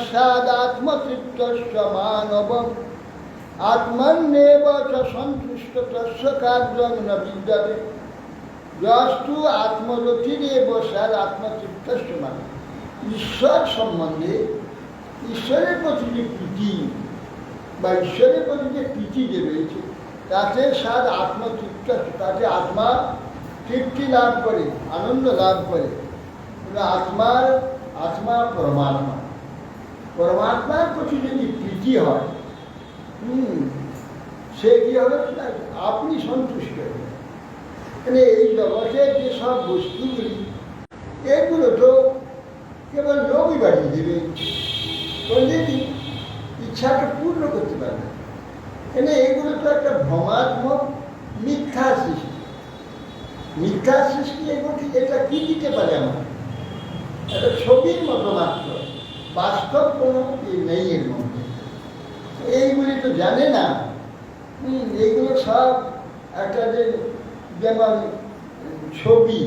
সাদাত্মতৃপ্তস্য মানব আত্মন্যেব চ সন্তুষ্ট তস্য কার্যং ন বিদ্যতে। যস্তু আত্মরতিরেব সাদ আত্মতৃপ্তস্য মানব। ঈশ্বর সম্বন্ধে, ঈশ্বরের প্রতি যে প্রীতি বা ঈশ্বরের প্রতি যে প্রীতি যে রয়েছে, তাতে সাদ আত্মতৃপ্ত, তাতে আত্মা তৃপ্তি লাভ করে, আনন্দ লাভ করে। আত্মা পরমাত্মা, পরমাত্মার প্রতি যদি প্রীতি হয়, সে কি হবে, আপনি সন্তুষ্ট হবে। মানে এই জগতের যে সব বস্তুগুলি, এগুলো তো কেবল লোকই বাড়িয়ে দেবে, কোনদিন ইচ্ছাকে পূর্ণ করতে পারে না। কেন এগুলো তো একটা ভ্রমাত্মক মিথ্যা সৃষ্টি, মিথ্যা সৃষ্টি। এগুলো এটা কি দিতে পারে আমার, একটা ছবির মতো মাত্র, বাস্তব কোনো নেই এর মধ্যে। এইগুলি তো জানে না, এইগুলো সব একটা যে যেমন ছবি,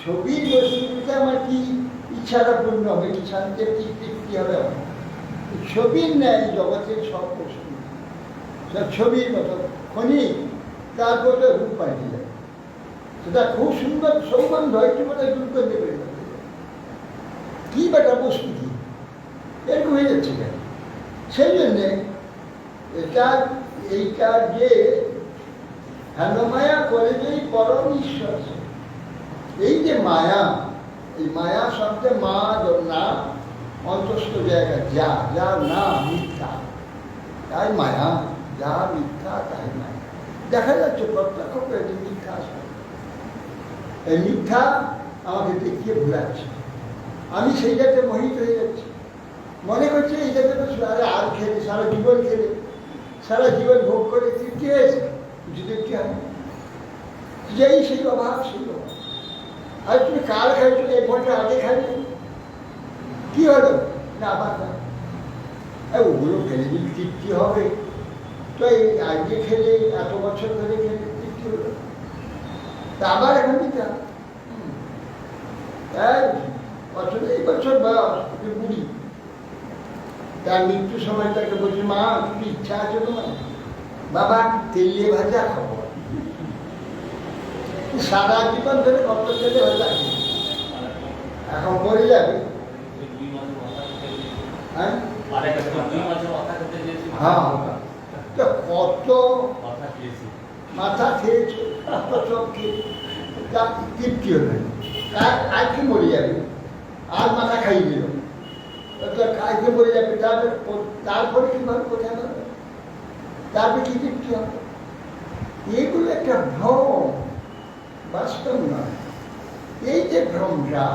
ছবির বস্তুতে আমার কি ইচ্ছাটা পূর্ণ হবে, কি শান্তির কি তৃপ্তি হবে? ছবির ন্যায় জগতের সব বস্তু সব ছবির মতো ক্ষণিক, তারপর তো রূপ পাল্টে যায়। সেটা খুব সুন্দর সৌগন্ধ, একটু বোধ হয় দুর্গন্ধে বেড়ে কি বেটা বস্তু কি এরকম হয়ে যাচ্ছে কেন? সেই জন্যে এইটা যে হেনমায়া করে যে পরম ঈশ্বর, এই যে মায়া, এই মায়া শব্দে মা না অন্তস্থ জায়গা, যা যা না মিথ্যা, তাই মায়া, যা মিথ্যা তাই মায়া। দেখা যাচ্ছে প্রত্যক্ষ করে যে মিথ্যা, এই মিথ্যা আমাকে দেখিয়ে ভুলাচ্ছে, আমি সেই যাতে মোহিত হয়ে যাচ্ছি, মনে করছে এই জায়গাটা আর খেলে সারা জীবন খেলে সারা জীবন ভোগ করে তৃপ্তি হয়েছে, কিছু তৃপ্তি হবে যেই সেই অভাব, সেই অভাব। আর তুমি কাল খাইছো, এক ঘন্টা আগে খাইছো, কি হলো না আবার ওগুলো খেলে যদি তৃপ্তি হবে, তো এই আগে খেলে এত বছর ধরে খেলে তৃপ্তি হলো, তা আবার এখন দিতে হবে। বছর এই বছর বয়স বুড়ি, তার মৃত্যুর সময় তাকে বলছি, মা কি ইচ্ছা আছে তোমার? বাবা তেলে ভাজা খাবো। সারা জীবন ধরে কত ছেলে হয়ে থাকে, এখন মরে যাবে। হ্যাঁ, কত মাথা খেয়েছে, কত সব খেয়েছে, তৃপ্তি হবে, আর কি মরে যাবে, আর মাথা খাইয়ে দিল, কাজে মরে যাবে, তারপরে কিভাবে কোথায় যাবে, তারপরে কি তৃপ্তি হবে? এগুলো একটা ভ্রম, বাস্তব নয়। এই যে ভ্রমটা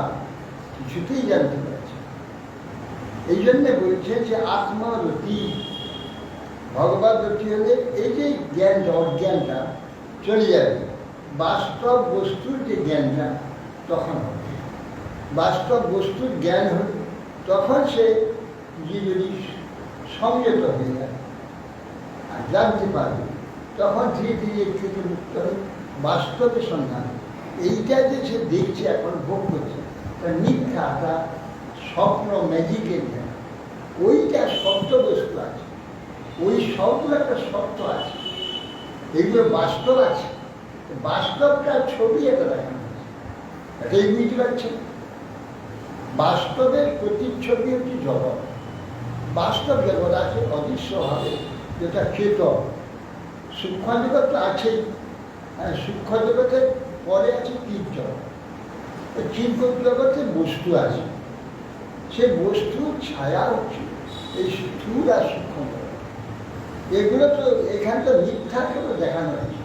কিছুতেই জানতে পারছে, এই জন্যে বলছে যে আত্মরতি, ভগবত রতি হলে এই যে জ্ঞানটা, অজ্ঞানটা চলে যাবে, বাস্তব বস্তুর যে জ্ঞানটা তখন হবে। বাস্তব বস্তুর জ্ঞান হলে তখন সে যদি সংযত হয়ে যায় আর জানতে পারবে, তখন ধীরে ধীরে এর থেকে মুক্ত হয়ে বাস্তবের সন্ধান। এইটা যে সে দেখছে, এখন ভোগ করছে, তা মিথ্যা, তা স্বপ্ন, ম্যাজিকের জ্ঞান। ওইটা শব্দ বস্তু আছে, ওই সবগুলো একটা সত্য আছে, এগুলো বাস্তব আছে। বাস্তবটা ছবি এটা দেখানো হচ্ছে, এটাই বুঝতে পারছে। বাস্তবের প্রতিচ্ছবি হচ্ছে জগৎ। বাস্তব জগৎ আছে অদৃশ্যভাবে, যেটা চেতন। সূক্ষ্ম জগৎ তো আছেই, সূক্ষ্ম জগতের পরে আছে চিৎ জগৎ। চিৎ জগতে বস্তু আছে, সে বস্তুর ছায়া হচ্ছে এই স্থূল আর সূক্ষ্ম জগৎ। এগুলো তো এখানে তো মিথ্যা কেবল দেখানো হয়েছে,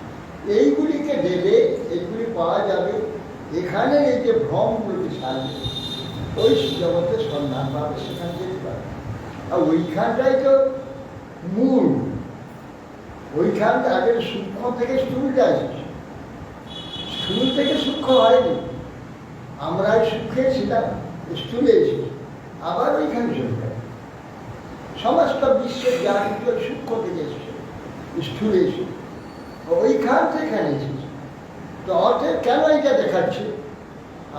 এইগুলিকে দেবে, এইগুলি পাওয়া যাবে এখানে। এই যে ভ্রমগুলোকে সারবে, ওই জগতের সন্ধান পাবে, সেখানে যেতে পারবে। আর ওইখানটাই তো মূল, ওইখানটা আগের সূক্ষ্ম থেকে স্থূলটা এসেছে, স্থূল থেকে সূক্ষ্ম হয়নি। আমরা সূক্ষ্মে ছিলাম, স্থূলে এসেছি, আবার ওইখানে চলে যাবে। সমস্ত বিশ্বের জ্ঞানগুলো সূক্ষ্ম থেকে এসেছে, স্থূলে এসেছে, ওইখান থেকে এখানে এসেছে। তো অতএব কেন এটা দেখাচ্ছে?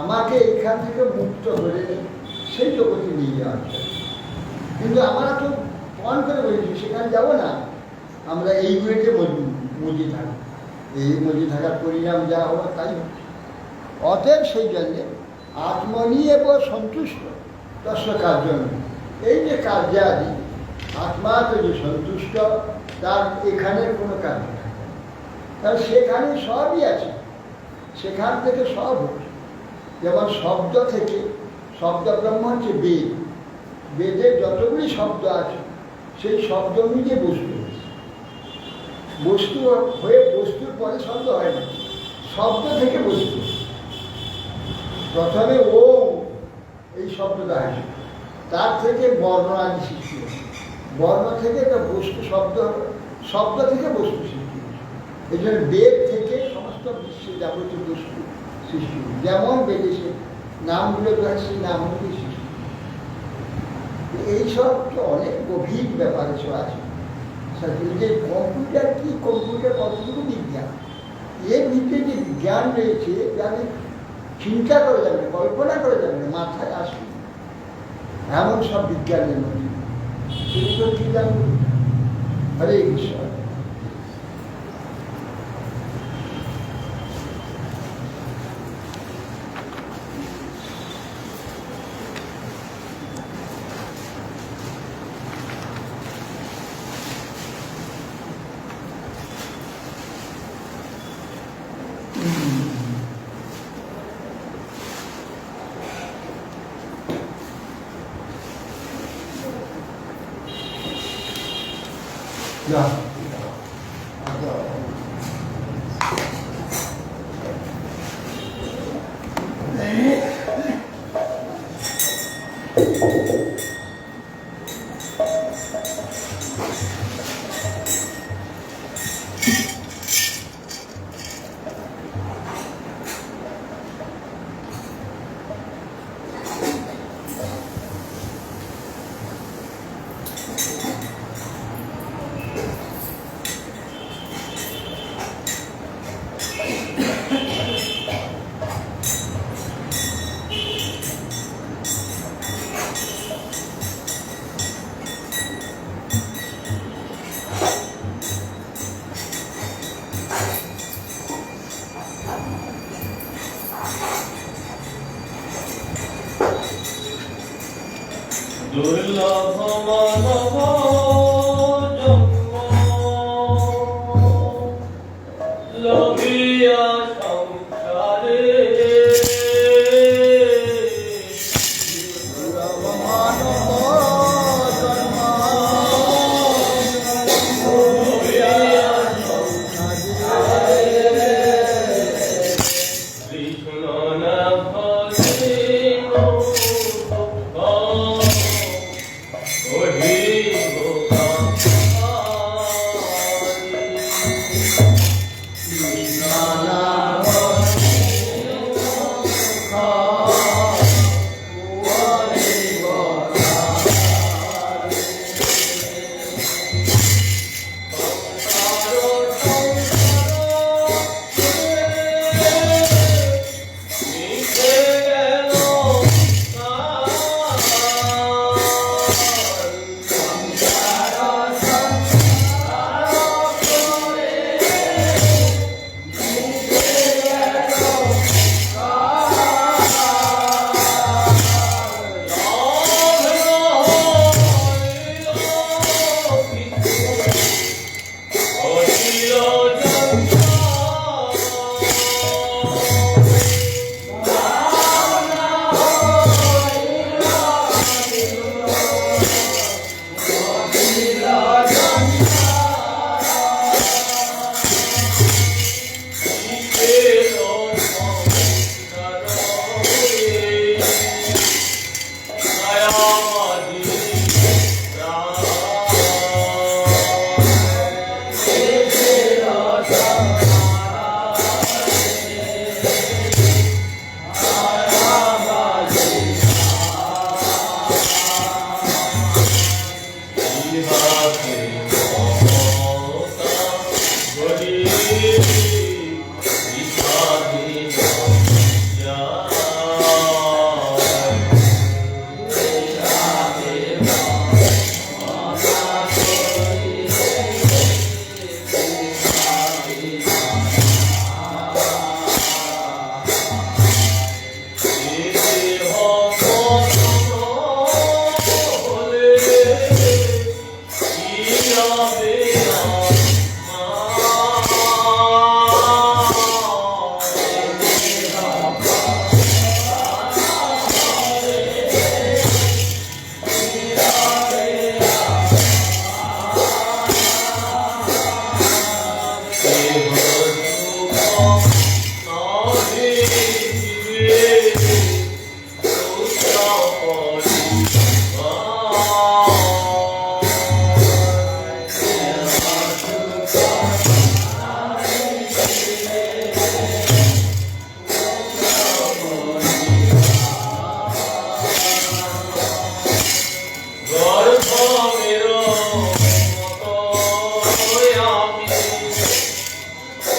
আমাকে এইখান থেকে মুক্ত করে সেই জগতে নিয়ে যাওয়া হচ্ছে। কিন্তু আমরা তো মন করে বলেছি সেখানে যাব না, আমরা এইগুলিতে মজি থাকবো, এই মজি থাকার পরিণাম যা হওয়ার তাই হচ্ছে। অতএব সেই জন্যে আত্মনিয়েব সন্তুষ্ট তস্য কার্য, এই যে কার্যাদি আত্মা তো যে সন্তুষ্ট, তার এখানের কোনো কাজ নেই, কারণ সেখানে সবই আছে, সেখান থেকে সব হচ্ছে। যেমন শব্দ থেকে, শব্দ ব্রহ্ম হচ্ছে বেদ, বেদের যতগুলি শব্দ আছে সেই শব্দ মিলিয়ে বস্তু হয়েছে। বস্তু হয়ে বস্তুর পরে শব্দ হয় না, শব্দ থেকে বস্তু। প্রথমে ওম এই শব্দটা আসে, তার থেকে বর্ণ আদি সৃষ্টি হয়, বর্ণ থেকে একটা বস্তু শব্দ, শব্দ থেকে বস্তু সৃষ্টি হয়েছে। এই জন্য বেদ থেকে সমস্ত বিশ্বে যাবতীয় বস্তু সৃষ্টি, যেমন বেদে সে নামগুলো রয়েছে সেই নামগুলি সৃষ্টি। এইসব তো অনেক গভীর ব্যাপার এসব আছে। যে কম্পিউটার কি, কম্পিউটার কতটুকু বিজ্ঞান, এর ভিতরে যে বিজ্ঞান রয়েছে, যাদের চিন্তা করে যাবে, কল্পনা করে যাবে, মাথায় আসবে এমন সব বিজ্ঞানের মধ্যে তিনি তো কি জানবেন। হরে ঈশ্বর। Yeah.
দুর্লভ মানব জন্ম লভিয়া সংসারে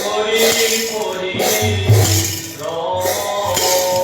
Hori Hori Ram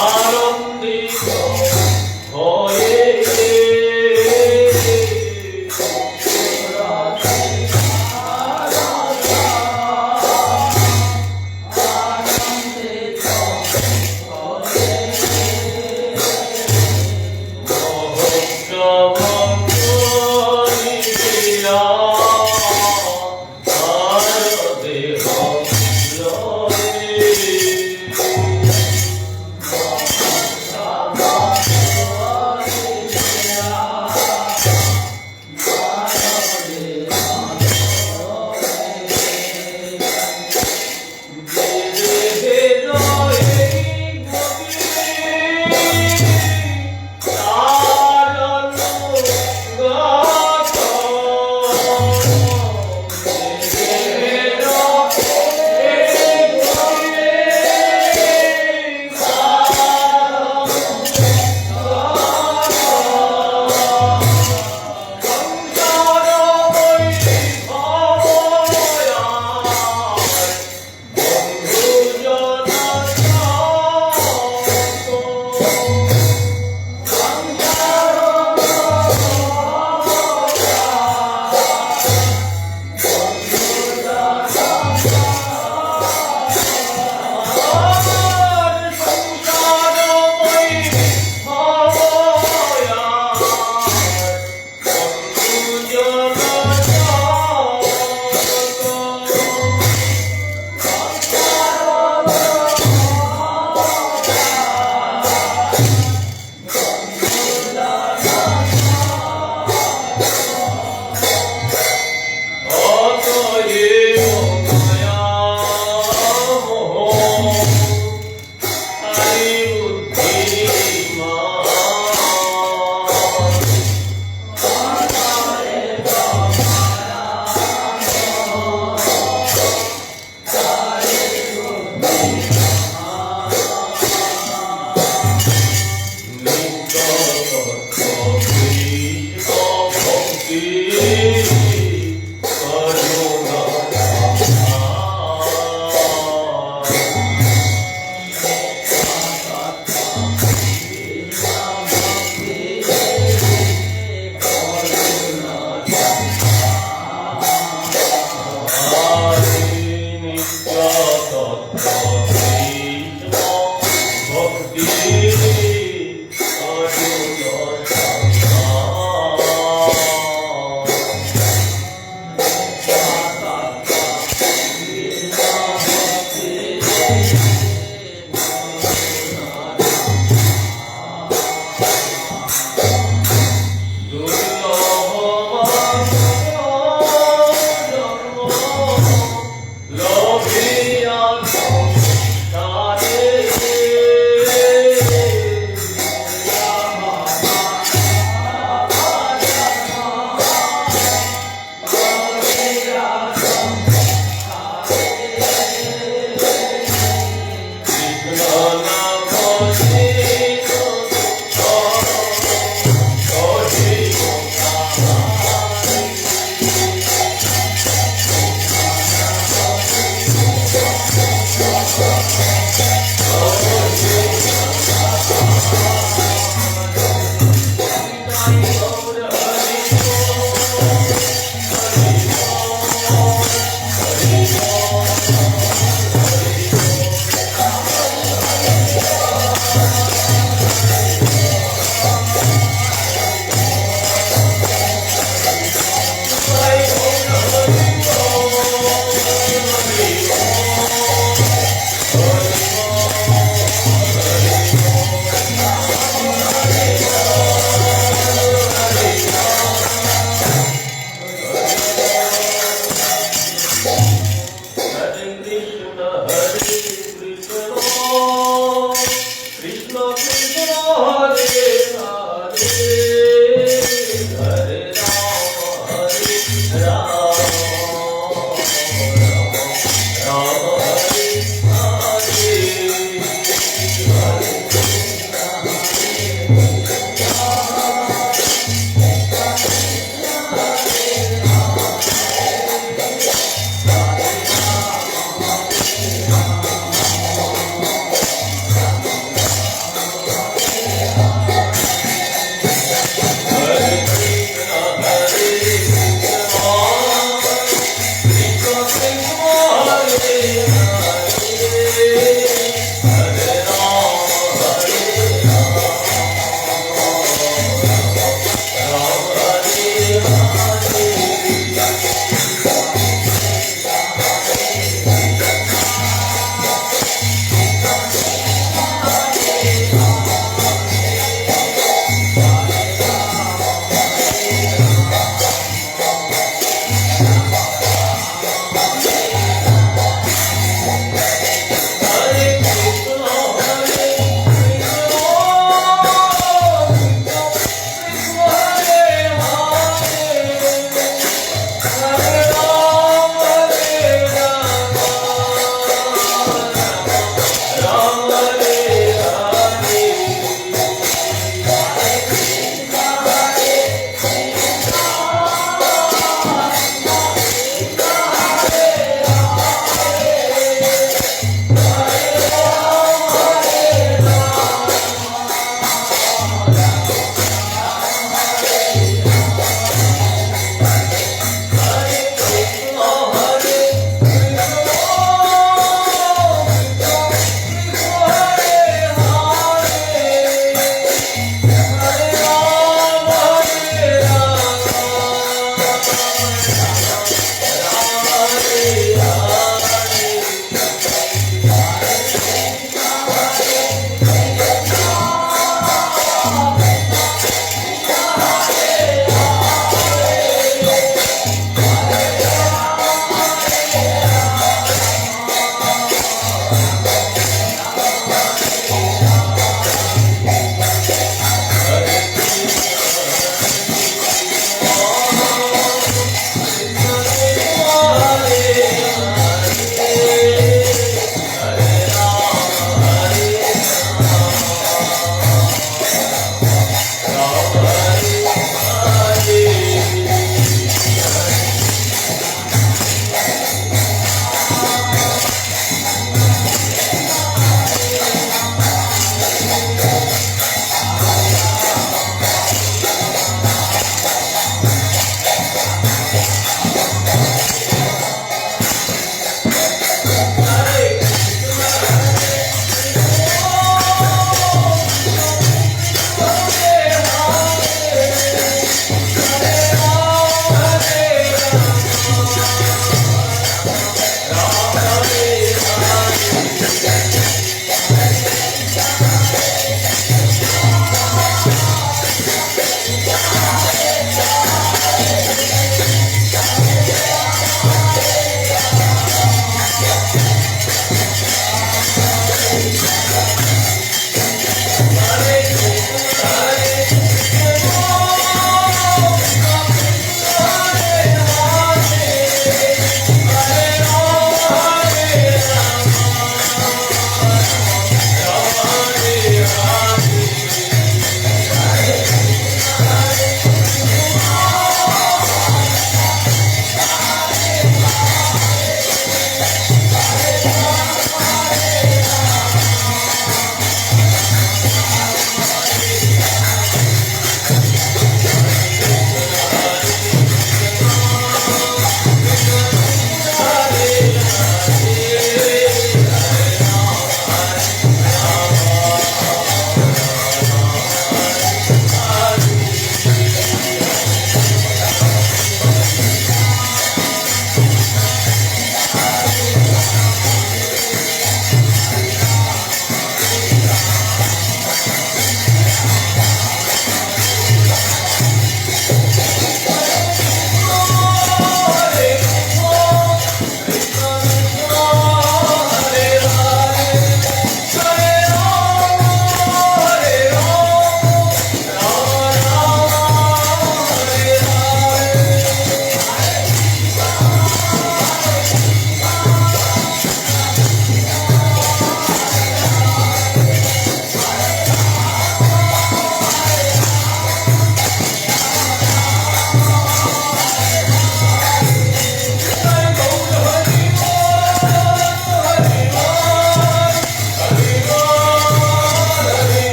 আনন্দিত হয়ে মহোৎসব করিয়া আর দেহ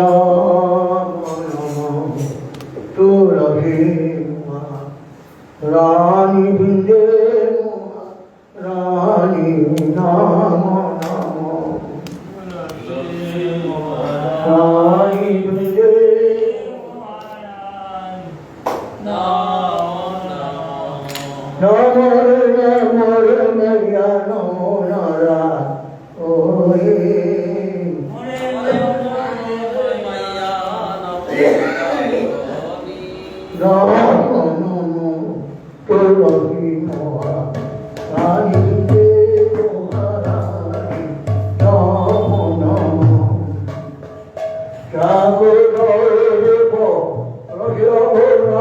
রাম রাম তুলসী রানী বৃন্দে রানী নাম নাম রানী বৃন্দে নমর নমর নয়া নমো নারা ওহে রাম নমো তুলসী মহা রানী মহারানী রাম নমো জাগর দেব রঘুরাধে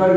Jai